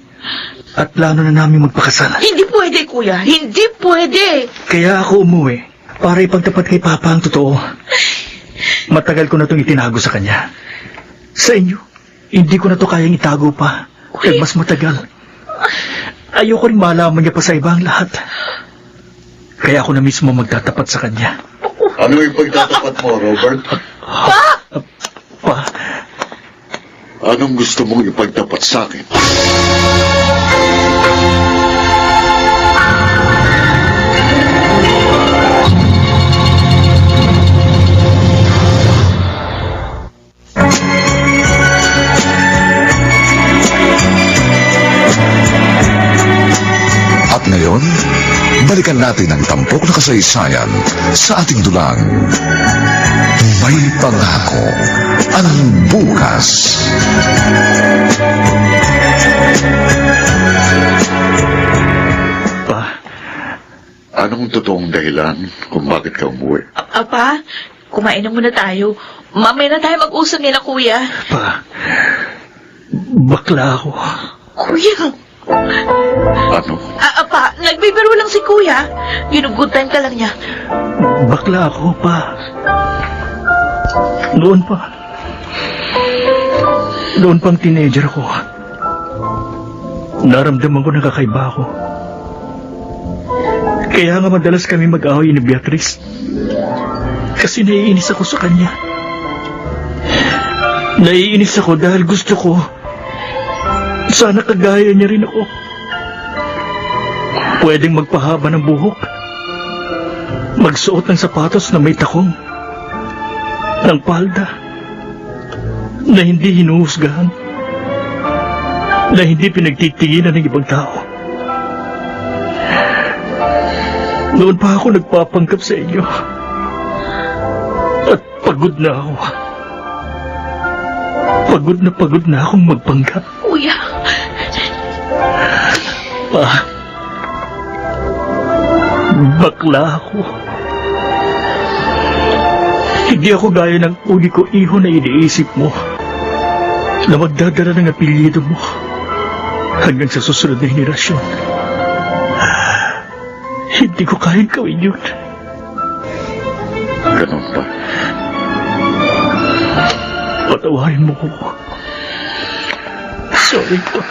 At plano na namin magpakasal. hindi pwede, kuya. Hindi pwede. Kaya ako umuwi para ipagtapat kay Papa ang totoo. Matagal ko na itong itinago sa kanya. Sa inyo, hindi ko na to kayang itago pa. Kaya mas matagal. Ayoko rin malaman niya pa sa iba ang lahat. Kaya ako na mismo magtatapat sa kanya. Ano yung pagtatapat mo, Robert? Pa, Anong gusto mong ipagtapat sa akin? At ngayon, balikan natin ang tampok na kasaysayan sa ating dulang. May pangako ang bukas. pa, Anong totoong dahilan kung bakit ka umuwi? Apa, kumain na muna tayo. Mamaya na tayo mag-usap nila, kuya. pa. Bakla ako. Kuya, Ano? apa, nagbibiro lang si kuya. Ginugood time ka lang niya. Bakla ako, pa. Noon pa. Noon pang teenager ako. Naramdaman ko na kakaiba ako. Kaya nga madalas kami mag-away ni Beatrice. Kasi naiinis ako sa kanya. Naiinis ako dahil gusto ko sana kagaya niya rin ako. Pwedeng magpahaba ng buhok. Magsuot ng sapatos na may takong. Ng palda. Na hindi hinuhusgahan. Na hindi pinagtitinginan ng ibang tao. Noon pa ako nagpapanggap sa inyo. At pagod na ako. Pagod na akong magpanggap. Kuya, Pa, bakla ako. Hindi ako gaya ng uniko iho na iniisip mo na magdadala ng apelyido mo hanggang sa susunod na henerasyon. Hindi ko kayang gawin yun. Ganun ba? Patawarin mo ko. Sorry pa.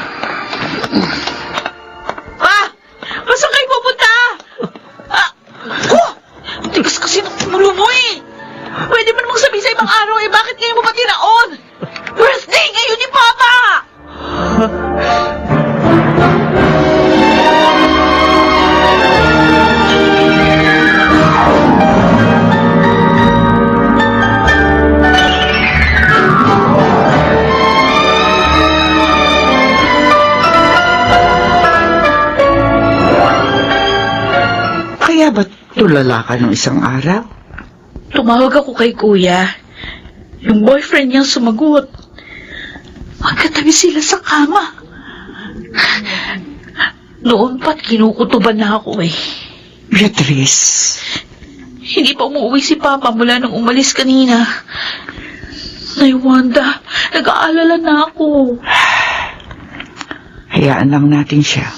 Saan kayo pupunta? Tigas kasi ng ulo mo eh. Pwede mo namang sabihin sa ibang araw eh, bakit ngayon mo ba tinaon? Birthday ngayon ni Papa! Kaya ba tulala ka nung isang araw? Tumawag ako kay kuya. Yung boyfriend niyang sumagot. Magkatabi sila sa kama. Noon pa't kinukutuban na ako eh. Beatrice, Hindi pa umuwi si Papa mula nung umalis kanina. Nay Wanda, nag-aalala na ako. Hayaan lang natin siya.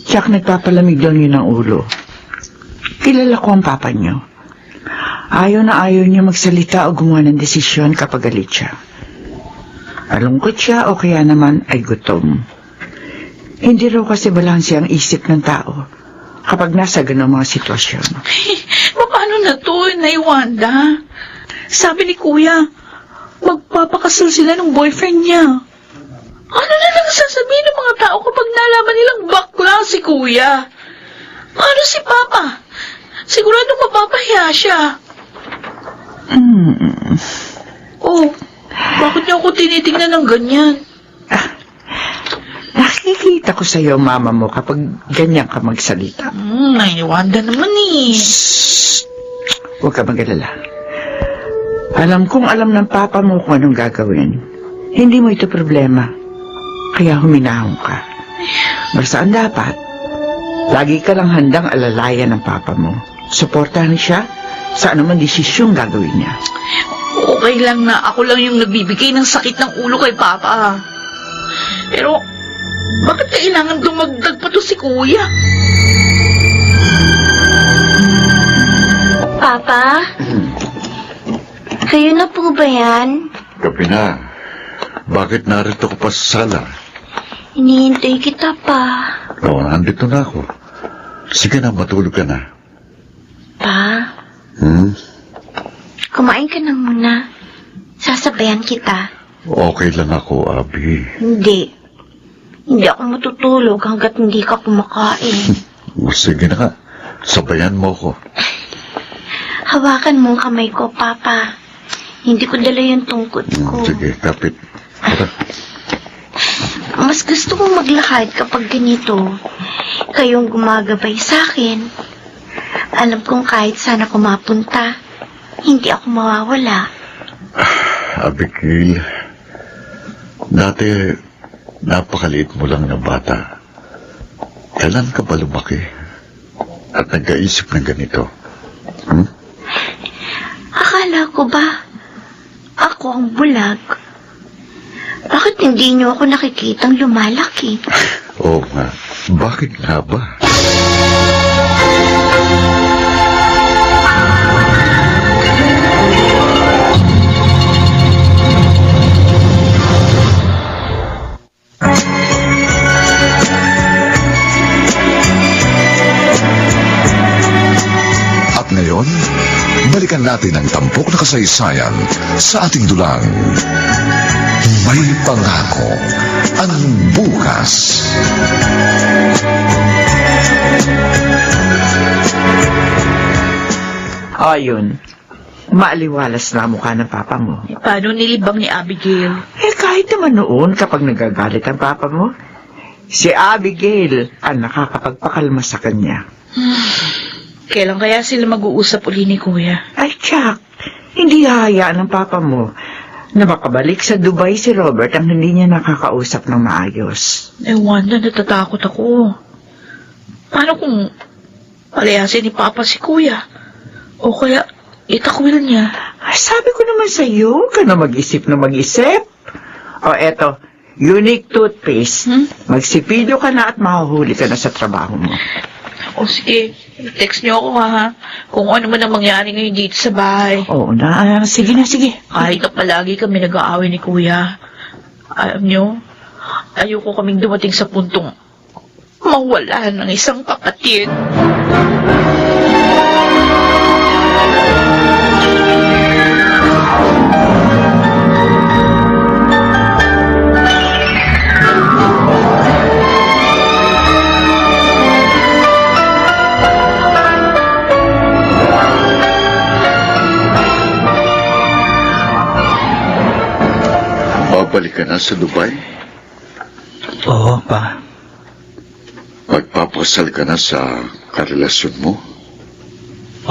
Jack, nagpapalamig lang yun ang ulo. Kilala ko ang papa niyo. Ayaw na ayaw niya magsalita o gumawa ng desisyon kapag galit siya. Malungkot siya o kaya naman ay gutom. Hindi raw kasi balanse ang isip ng tao kapag nasa ganong mga sitwasyon. Paano na to, Nay Wanda? Sabi ni Kuya, magpapakasal sila ng boyfriend niya. Ano na lang sasabihin ng mga tao kapag nalaman nilang bakla si Kuya? Ano si Papa? Siguradong mapapahiya siya. Oh, bakit niyo ako tinitingnan ng ganyan? Nakikita ko sa'yo, mama mo, kapag ganyan ka magsalita. Nay Wanda naman eh. Huwag ka mag-alala. Alam kong alam ng papa mo kung anong gagawin. Hindi mo ito problema. Kaya huminahon ka. Basta ang dapat, lagi ka lang handang alalayan ng papa mo. Suportahan siya sa anumang desisyong gagawin niya. Okay lang na ako lang yung nagbibigay ng sakit ng ulo kay Papa. Pero, bakit kailangan dumagdag pa to si Kuya? Papa? Kayo na po ba yan? Gabi na. Bakit narito ko pa sa sala? Hinihintay kita pa. Oo, nandito na ako. Sige na, matulog ka na. Pa, kumain ka na muna. Sasabayan kita. Okay lang ako, Abi. Hindi. Hindi ako matutulog hanggat hindi ka kumakain. Sige na ka. Sabayan mo ko. Hawakan mo ang kamay ko, Papa. Hindi ko dala yung tungkod ko. Sige, kapit. Tara. Mas gusto kong maglakad kapag ganito. Kayong gumagabay sa akin. Alam kong kahit sana ako mapunta, hindi ako mawawala. Abigail, dati napakaliit mo lang na bata. Kailan ka ba lumaki? At nagkaisip ng ganito? Akala ko ba ako ang bulag? Bakit hindi niyo ako nakikitang lumalaki? Oo nga. Bakit nga ba? At ngayon, balikan natin ang tampok na kasaysayan sa ating dulang. May pangako ang bukas. Ayun, maaliwalas na ang mukha ng papa mo. Paano nilibang ni Abigail? Kahit naman noon kapag nagagalit ang papa mo, si Abigail ang nakakapagpakalma sa kanya. Kailan kaya sila mag-uusap uli ni Kuya? Ay, Jack, hindi hahayaan ng papa mo na makabalik sa Dubai si Robert ang hindi niya nakakausap ng maayos. Wanda, natatakot ako. Paano kung palayasin ni Papa si Kuya? O kaya itakwil niya? Ay, sabi ko naman sa iyo, huwag ka na mag-isip na mag-isip. O eto, unique toothpaste. Magsipilyo ka na at mahuhuli ka na sa trabaho mo. O sige, text niyo ako ha. Kung ano man ang mangyari ngayon dito sa bahay. Oo na, sige na, sige. Kahit na palagi kami nag-aaway ni Kuya. Alam niyo, ayoko kaming dumating sa puntong mawala ng isang kapatid. Babalik ka na sa Dubai? Oo, pa. Magpapasal ka na sa karelasyon mo?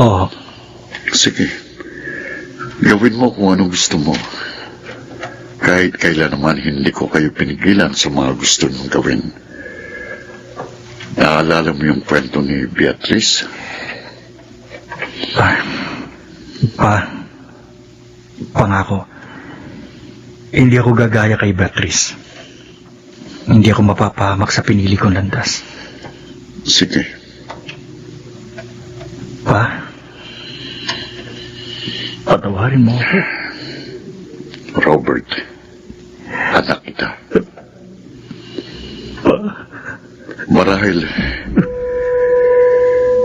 Oo. Sige. Gawin mo kung anong gusto mo. Kahit kailan naman hindi ko kayo pinigilan sa mga gusto niyong gawin. Naalala mo yung kwento ni Beatrice? Pa. Pangako. Hindi ako gagaya kay Beatrice. Hindi ako mapapahamak sa pinili kong landas. Sige. Pa, patawarin mo ako. Robert, anak kita. Marahil,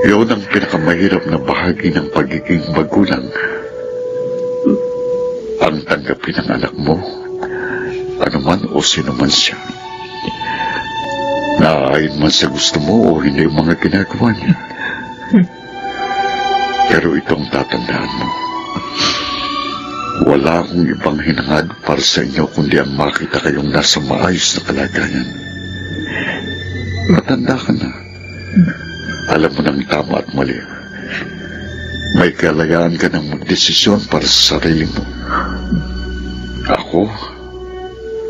yun ang pinakamahirap na bahagi ng pagiging magulang. Ang tanggapin ng anak mo, anuman o sino man siya. Naaayon man sa gusto mo o hindi yung mga ginagawa niya. Pero itong tatandaan mo, wala akong ibang hinangad para sa inyo kundi ang makita kayong nasa maayos na kalagayan. Matanda ka na. Alam mo ng tama at mali. May kalayaan ka ng magdesisyon para sa sarili mo. Ako,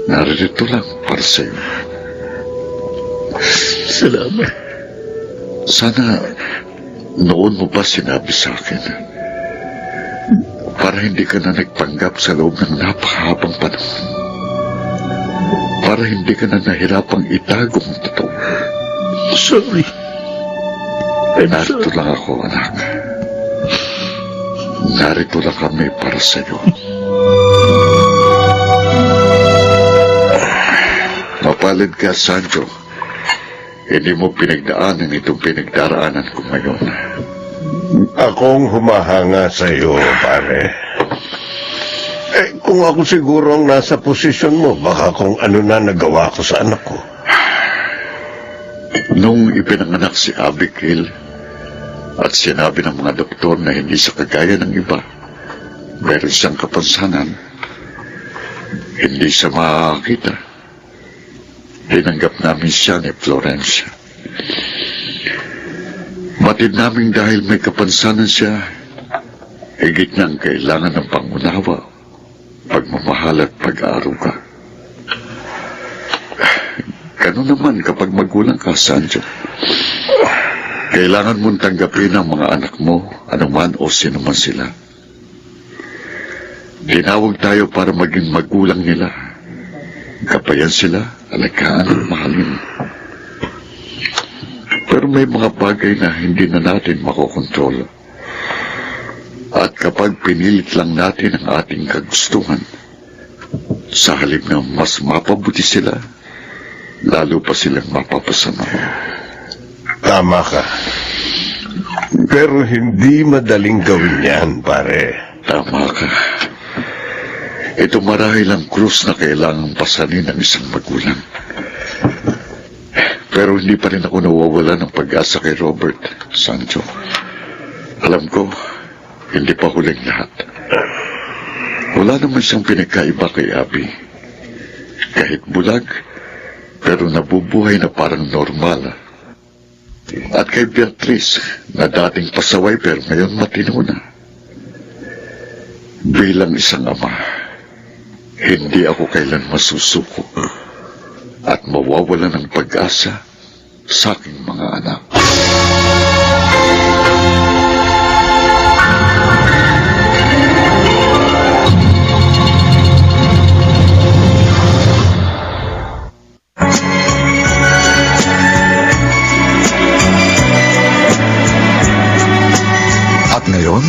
naririto lang para sa iyo. Salamat. Sana noon mo pa sinabi sa akin para hindi ka na nagpanggap sa loob ng napakahabang panahon. Para hindi ka na nahirapang itago ang totoo. Sorry. I'm Narito sorry. lang ako, anak. Narito lang kami para sa iyo. Mapalad ka, Sancho. Hindi mo pinagdaanan itong pinagdaraanan ko ngayon. Akong humahanga sa iyo, pare. Kung ako siguro ang nasa posisyon mo, baka kung ano na nagawa ko sa anak ko. Nung ipinanganak si Abigail at sinabi ng mga doktor na hindi siya kagaya ng iba, meron siyang kapansanan, hindi siya makakita. Tinanggap namin siya ni Florencia. Matid namin dahil may kapansanan siya, higit niyang kailangan ng pangunawa, pagmamahal at pag-aaruga. Ganun naman kapag magulang ka, Sancho. Kailangan mong tanggapin ang mga anak mo, anuman o sino man sila. Tinawag tayo para maging magulang nila. Kapayan sila, alagaan at mahalin. Pero may mga bagay na hindi na natin makokontrol. At kapag pinilit lang natin ang ating kagustuhan, sa halip na mas mapabuti sila, lalo pa silang mapapasama. Tama ka. Pero hindi madaling gawin yan, pare. Tama ka. Ito marahil ang krus na kailangang pasanin ng isang magulang. Pero hindi pa rin ako nawawala ng pag-asa kay Robert, Sancho. Alam ko, hindi pa huling lahat. Wala naman siyang pinagkaiba kay Abby. Kahit bulag, pero nabubuhay na parang normal. At kay Beatrice, na dating pasaway pero ngayon matino na. Bilang isang ama, hindi ako kailan masusuko at mawawala ng pag-asa sa aking mga anak. At ngayon,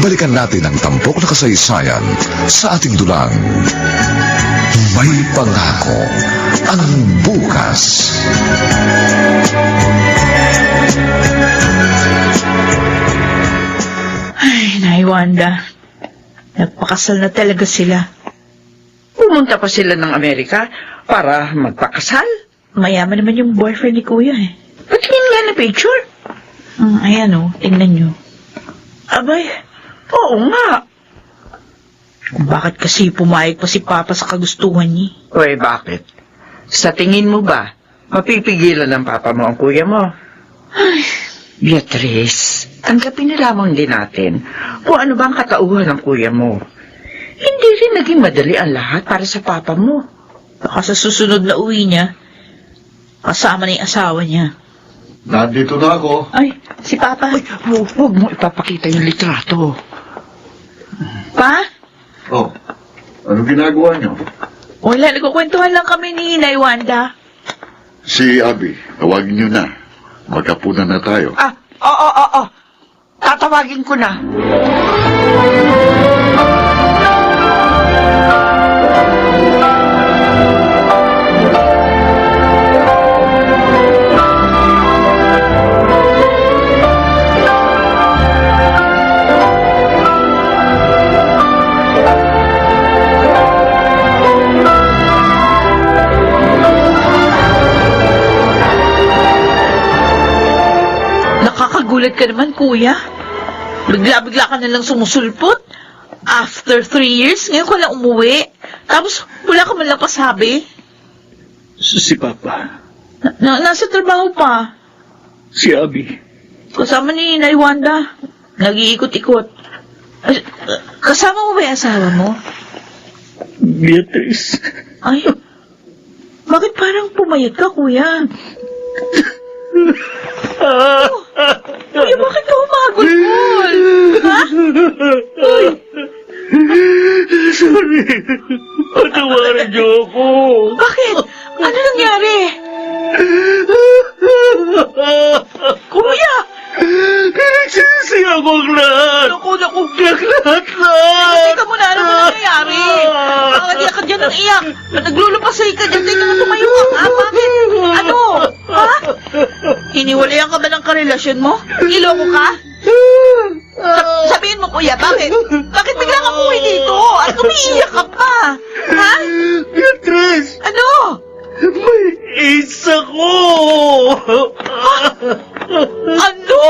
balikan natin ang tampok na kasaysayan sa ating dulang. May pangako ang bukas. Ay, Nay Wanda. Nagpakasal na talaga sila. Pumunta pa sila ng Amerika para magpakasal. Mayaman naman yung boyfriend ni Kuya eh. Patingin nga na picture. Ayan o, tingnan nyo. Abay, oo nga. Bakit kasi pumayag pa si Papa sa kagustuhan niya? Uy, bakit? Sa tingin mo ba, mapipigilan ng papa mo ang kuya mo? Ay, Beatrice, tanggapin na lamang din natin kung ano bang katauhan ng kuya mo. Hindi rin naging madali ang lahat para sa papa mo. Baka sa susunod na uwi niya, kasama na yung asawa niya. Nandito na ako. Ay, si Papa. Ay, huwag mo ipapakita yung litrato. Pa? Oh, Ano ginagawa niyo? Wala, nagkukwentuhan lang kami ni Inay Wanda. Si Abby, tawagin niyo na. Magkapunan na tayo. Oo. Tatawagin ko na. Nakakagulat ka naman, kuya. Bigla-bigla ka nalang sumusulpot. After 3 years, ngayon ka lang umuwi. Tapos, wala ka man lang pasabi. Si Papa, Nasa trabaho pa. si Abby, Kasama ni Inay Wanda. Nag-iikot-ikot. Kasama mo ba yung asawa mo? Beatrice. Ay, bakit parang pumayat ka, kuya? Kuya, bakit ka humagol-gol? Ha? Uy, Sorry. Patawarin niyo ako. bakit? Ano nangyari? Kuya! Pinagsisi ako ang lahat. Naku. Lahat. Teka muna, ano ba nangyayari? Bakit iyak ka dyan ng iyak? Naglulupasay ka dyan, teka nga tumayo ka nga. Bakit? Ano? Ha? Hiniwalayan ka ba ng karelasyon mo? Iloko ka? Sabihin mo, kuya, bakit? Bakit bigla ka umuwi dito? At umiiyak ka pa? Ha? Beatrice, Ano? may ace ako. Ano?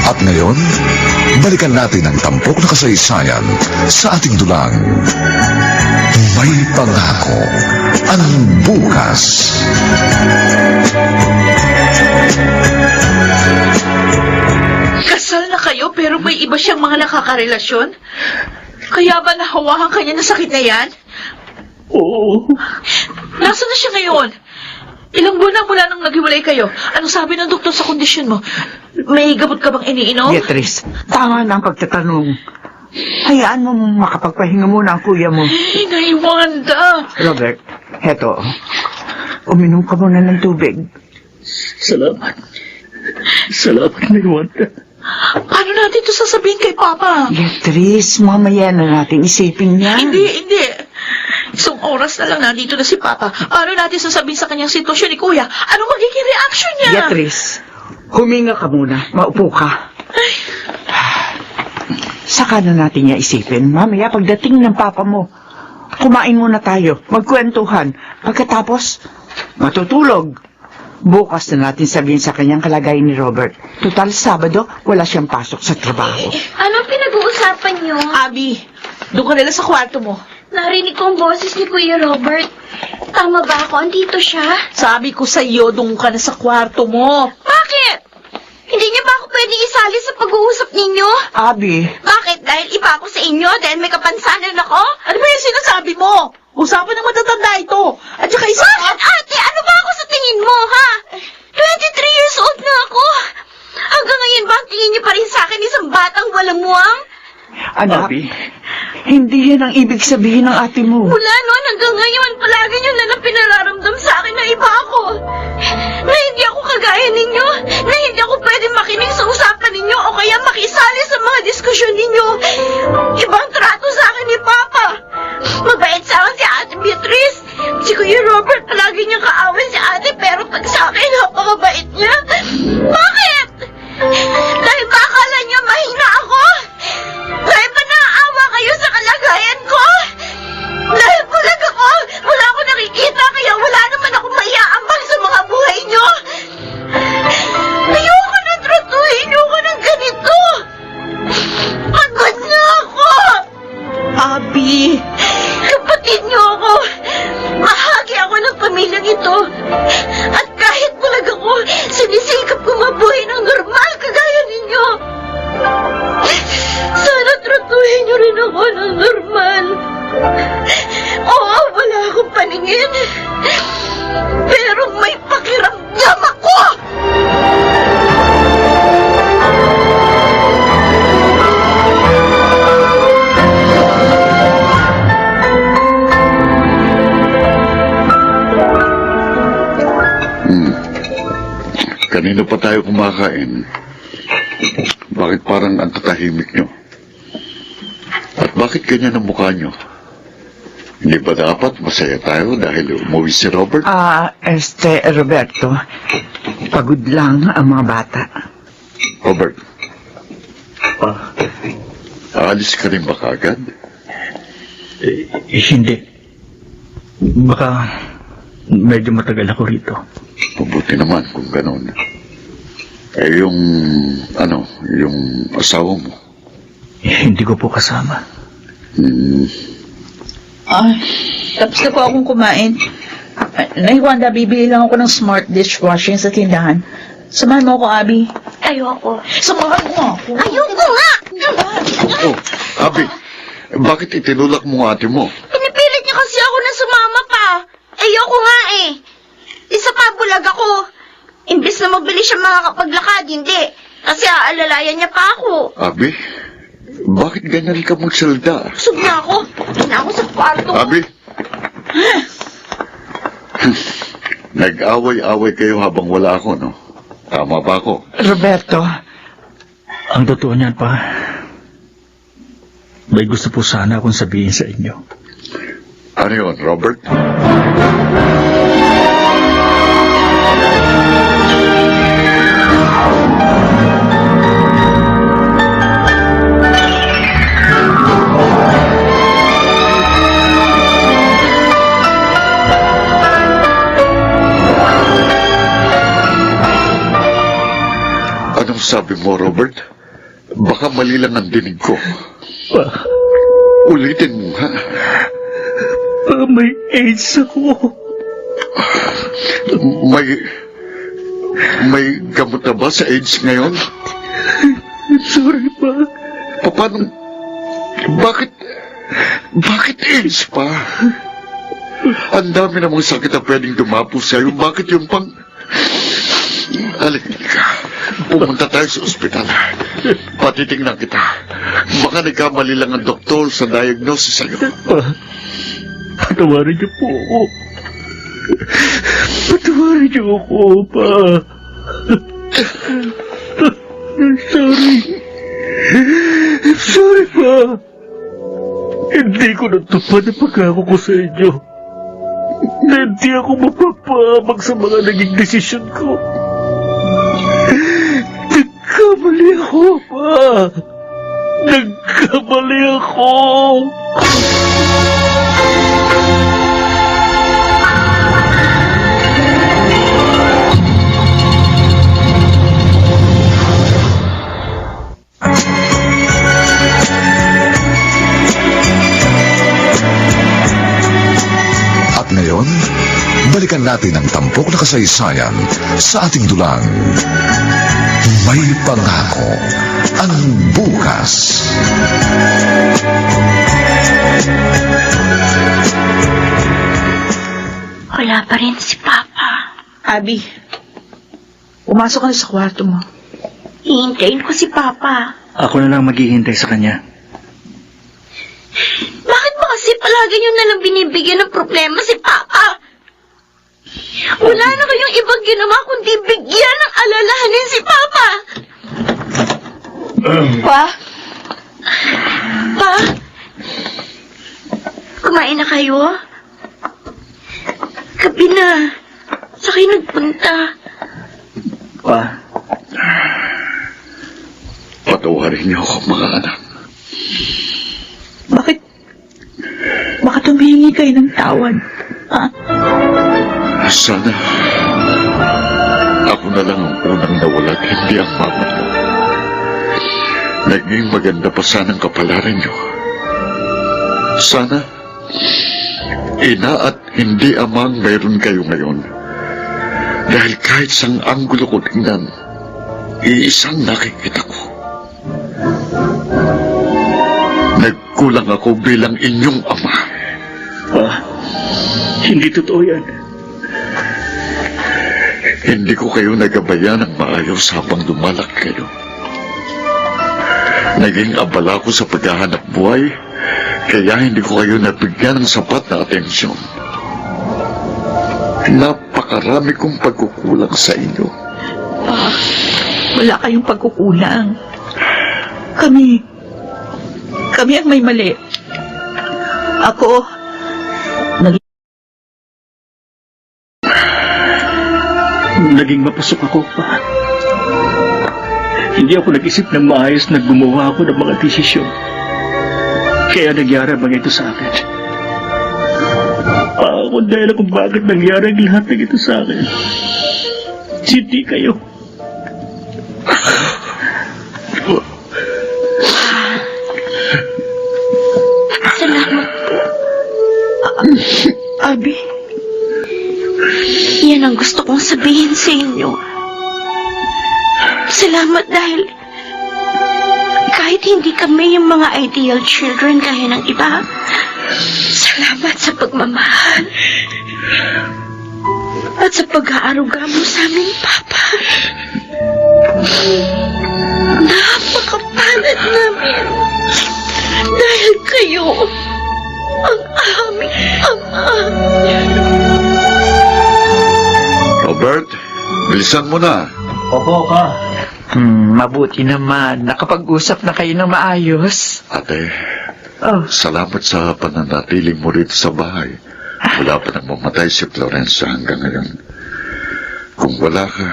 At ngayon, balikan natin ang tampok na kasaysayan sa ating dulang. May pangako ang bukas. Kasal na kayo pero may iba siyang mga nakakarelasyon? Kaya ba nahawakan kanya na sakit na yan? Oo. Nasaan na siya ngayon? Ilang buwan na mula nang naghiwalay kayo? Anong sabi ng doktor sa kondisyon mo? May gamot ka bang iniinom? Beatrice, tama na ang pagtatanong. Hayaan mo makapagpahinga muna ang kuya mo. Inay Wanda! Robert, heto. Uminom ka muna ng tubig. Salamat. Salamat, Wanda. Paano natin ito sasabihin kay Papa? Beatrice, mamaya na natin isipin yan. Hindi. Isang oras na lang nandito na si Papa. Ano natin sasabihin sa kanyang sitwasyon ni Kuya? Anong magiging reaction niya? Beatrice, huminga ka muna. Maupo ka. Saka na natin niya isipin. Mamaya pagdating ng Papa mo, kumain muna tayo. Magkwentuhan. Pagkatapos, matutulog. Bukas na natin sabihin sa kanyang kalagayan ni Robert. Total, Sabado, wala siyang pasok sa trabaho. Anong pinag-uusapan niyo? Abi, doon ka nila sa kwarto mo. Narinig ko ang boses ni Kuya Robert. Tama ba ako? Andito siya? Sabi ko sa iyo, doon ka na sa kwarto mo. Bakit? Hindi niya ba ako pwedeng isali sa pag-uusap ninyo? Abi, Bakit? Dahil iba ako sa inyo? Dahil may kapansanan ako? Ano ba yung sinasabi mo? Usapan ng matatanda ito. At saka isa Bakit, ate? Ano ba ako sa tingin mo, ha? 23 years old na ako. Hanggang ngayon ba ang tingin niyo pa rin sa akin isang batang walang muwang? anak, Abi, hindi yan ang ibig sabihin ng ate mo. Mula noon hanggang ngayon, palagi niyo na lang pinararamdam sa akin na iba ako. Na hindi ako kagaya ninyo. Na hindi ako pwede makinig sa usapan ninyo o kaya makisali sa mga diskusyon ninyo. Ibang trato sa akin ni Papa. Mabait sa akin si Ate Beatrice. Si Kuya Robert palagi niyang kaaway si Ate pero pag sa akin, napakabait niya. Bakit? Dahil ba akala niya mahina ako? Dahil ba naaawa kayo sa kalagayan ko? Dahil bulag ako, wala ako nakikita kaya wala naman ako maiaambag sa mga buhay niyo. Ayoko na tratuhin niyo ko ng ganito. Pagod na ako. Abi, Kapatid niyo ako. Mahagi ako ng pamilyang ito. At kahit bulag ako, sinisikap ko mabuhay ng normal kagaya ninyo. Sana tratuhin Buhay niyo rin ako ng normal. Oo, wala akong paningin. Pero may pakiramdam ako! Kanina pa tayo kumakain. Bakit parang ang tatahimik nyo? At bakit ganyan ang mukha nyo? Hindi ba dapat masaya tayo dahil umuwi si Robert? Roberto, pagod lang ang mga bata. Robert, aalis ka rin ba kaagad? Hindi. Baka medyo matagal ako rito. Mabuti naman kung gano'n. Yung asawa mo. Hindi ko po kasama. Tapos na po akong kumain. Wanda, bibili lang ako ng smart dishwashing sa tindahan. Samahan mo ako, Abby. Ayoko. Samahan mo ako. Ayoko nga! Oh, Abi, bakit itinulak mo ang ate mo? Pinipilit niya kasi ako na sumama pa. Ayoko nga eh. Isa pa, bulag ako. Imbes na mabilis siya makakapaglakad, hindi. Kasi aalalayan niya pa ako. Abi, bakit ganyan ka magsalda? Busog na ako. Doon na ako sa kwarto. Abi! Nag-away-away kayo habang wala ako, no? Tama ba ako? Roberto, Ang totoo niyan pa, may gusto po sana akong sabihin sa inyo. Ano yun, Robert? Anong sabi mo, Robert? Baka mali lang ang dinig ko. Ulitin mo, ha? May AIDS ako. May gamot na ba sa AIDS ngayon? Sorry pa. Paano? Bakit AIDS pa? Ang dami namang sakit na pwedeng dumapo sa'yo. Bakit yung pang... Halika. Pumunta tayo sa ospital. Patitingnan kita. Baka nagkamali lang ang doktor sa diagnosis sa'yo. Patawarin niyo po ako. Patawarin niyo ako, pa. I'm sorry. I'm sorry, pa. Hindi ko natupad ang pagkako ko sa inyo. Hindi ako mapapamag sa mga naging desisyon ko. Nagkamali ako, pa. Nagkamali ako. At ngayon, balikan natin ang tampok na kasaysayan sa ating dulang. May pangako ang bukas. Wala pa rin si Papa. Abby, pumasok ka na sa kwarto mo. Hihintayin ko si Papa. Ako na lang maghihintay sa kanya. Bakit ba kasi palagi niyo nalang binibigyan ng problema si Papa? Wala na kayong ibang ginawa kundi bigyan ng alalahanin si Papa. Pa? Pa? Kumain na kayo? Gabi na. Sa kayo nagpunta. Pa, Patawarin niyo ako, mga anak. Bakit humihingi kayo ng tawad? Ha? Sana ako na lang ang unang nawala at hindi ang mama niyo. Naging maganda pa sanang kapalaran niyo. Sana ina at hindi amang mayroon kayo ngayon. Dahil kahit sang anggulo ko tingnan, iisang nakikita ko. Nagkulang ako bilang inyong ama. Hindi totoo yan. Hindi ko kayo nagabayan ng maayos habang dumalak kayo. Naging abala ko sa paghahanap buhay, kaya hindi ko kayo nabigyan ng sapat na atensyon. Napakarami kong pagkukulang sa inyo. Wala kayong pagkukulang. Kami ang may mali. Ako, Naging mapasok ako pa. Hindi ako nag-isip ng maayos na gumawa ako ng mga desisyon. Kaya nangyari ang mga ito sa akin. Ako dahil kung bakit nangyari ang lahat ng ito sa akin. Hindi kayo. Salamat po. Abi, Yan ang gusto kong sabihin sa inyo. Salamat dahil kahit hindi kami yung mga ideal children gaya ng iba, salamat sa pagmamahal at sa pag-aaruga mo sa amin, Papa. Napakapalad namin dahil kayo ang aming ama. Robert, bilisan mo na. Opo ka. Mabuti naman. Nakapag-usap na kayo ng maayos. Ate, Oh, salamat sa pananatiling mo rito sa bahay. Wala pa nang mamatay si Florencia hanggang ngayon. Kung wala ka,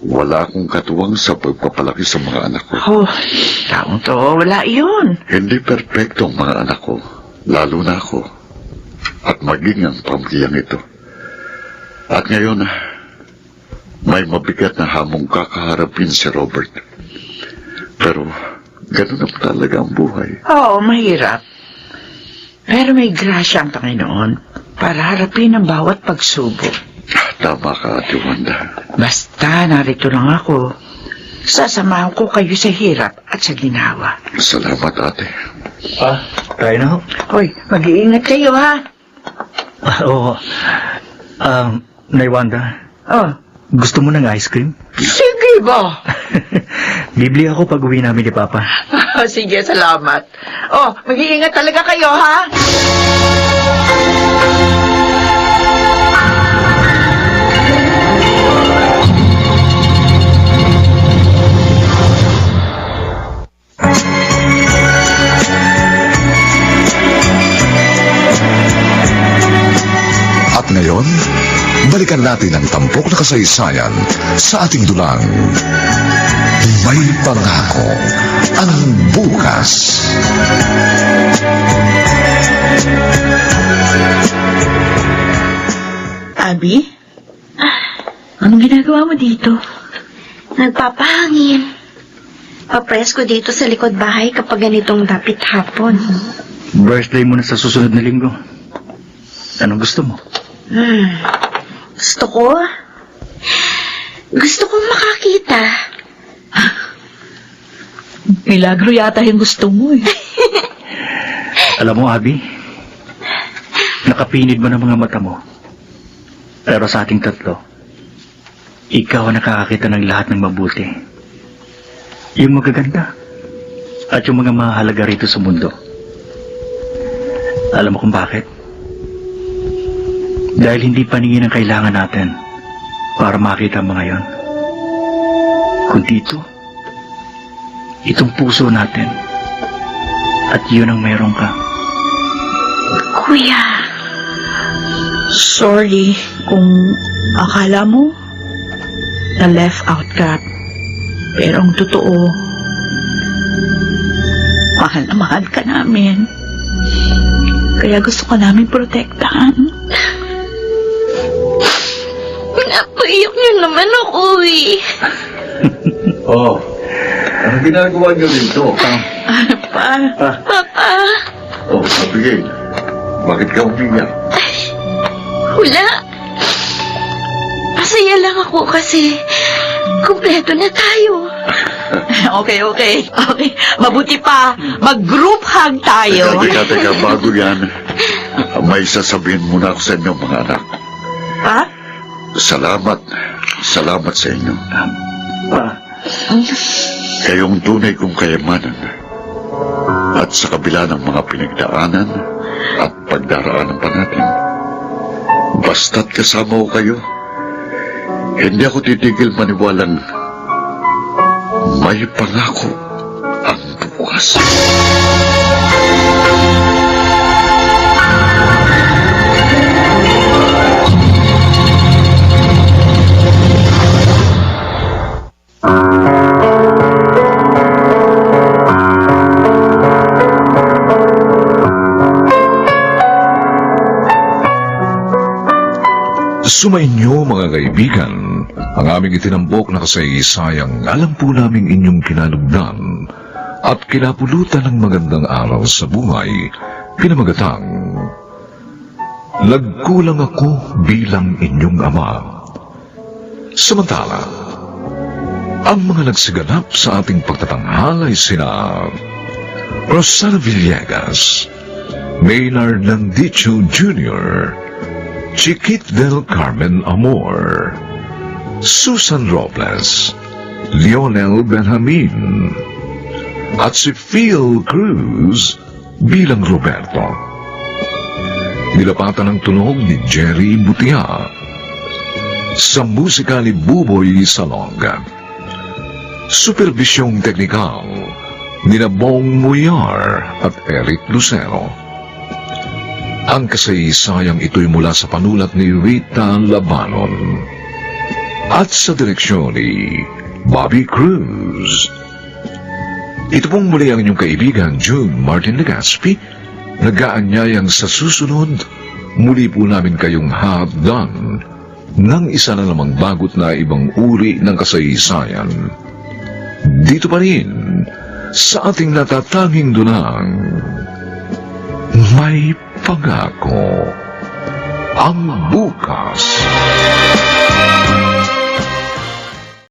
wala akong katuwang sa pagpapalaki sa mga anak ko. oh, taong to, wala yun. Hindi perpekto ang mga anak ko, lalo na ako, at maging ang pamilyang ito. At ngayon, may mabigat na hamong kakaharapin si Robert. Pero, ganun naman talaga ang buhay. Oo, mahirap. Pero may grasya ang Panginoon para harapin ang bawat pagsubok. Tama ka, Ate Wanda. Basta narito lang ako. Sasamahan ko kayo sa hirap at sa ginawa. Salamat, Ate. Tayo na ho. Hoy, mag-iingat kayo, ha? Oo. Nay Wanda, Oh, gusto mo ng ice cream? sige ba? Bibili ako pag uwi namin ni Papa. Sige, salamat. Oh, mag-iingat talaga kayo, ha? At ngayon, balikan natin ang tampok na kasaysayan sa ating dulang. May pangako ang bukas. Abi? Anong ginagawa mo dito? Nagpapahangin. Papresko dito sa likod bahay kapag ganitong dapit hapon. Birthday mo na sa susunod na linggo. Anong gusto mo? Gusto ko? Gusto kong makakita. Milagro yata yung gusto mo eh. Alam mo, Abi, nakapinid mo ng mga mata mo. Pero sa ating tatlo, ikaw ang nakakakita ng lahat ng mabuti. Yung magaganda at yung mga mahalaga rito sa mundo. Alam mo kung bakit? Dahil hindi paningin ang kailangan natin para makita ang mga yon. Kundi itong puso natin. At yun ang meron ka. Kuya, Sorry kung akala mo na left out ka. Pero ang totoo, mahal na mahal ka namin. Kaya gusto ka namin protektahan. napaiyak niyo naman ako eh. Oh, ano ginagawa niyo dito? Papa, Oh, Abigail, bakit ka umiyak? wala. Masaya lang ako kasi kumpleto na tayo. Okay. Mabuti pa, mag-group hug tayo. Teka, bago yan, may sasabihin muna ako sa inyo, mga anak. Ha? Salamat sa inyo. Kayong tunay kong kayamanan. At sa kabila ng mga pinagdaanan at pagdaraanan pa natin, basta't kasama ko kayo, hindi ako titigil maniwalang may pangako ang bukas. Sumainyo mga kaibigan, ang aming itinambok na kasaysayang alam po naming inyong kinalugdan at kinapulutan ng magandang araw sa buhay, pinamagatang Nagkulang ako bilang inyong ama. Samantala, ang mga nagsiganap sa ating pagtatanghal ay sina Rosana Villegas, Maynard Landicho Jr., Chiquit del Carmen Amor, Susan Robles, Lionel Benjamin, at si Phil Cruz bilang Roberto. Nilapatan ng tunog ni Jerry Butia. Sa musika ni Buboy Salonga. Supervisyong teknikal ni Bong Muyar at Eric Lucero. Ang kasaysayang ito'y mula sa panulat ni Rita Labanon at sa direksyon ni Bobby Cruz. Ito pong muli ang inyong kaibigan June Martin Legaspi, nag-aanyayang sa susunod, muli po namin kayong hahapdan ng isa na namang bagot na ibang uri ng kasaysayan. Dito pa rin sa ating natatanging dunang may pangako ang bukas.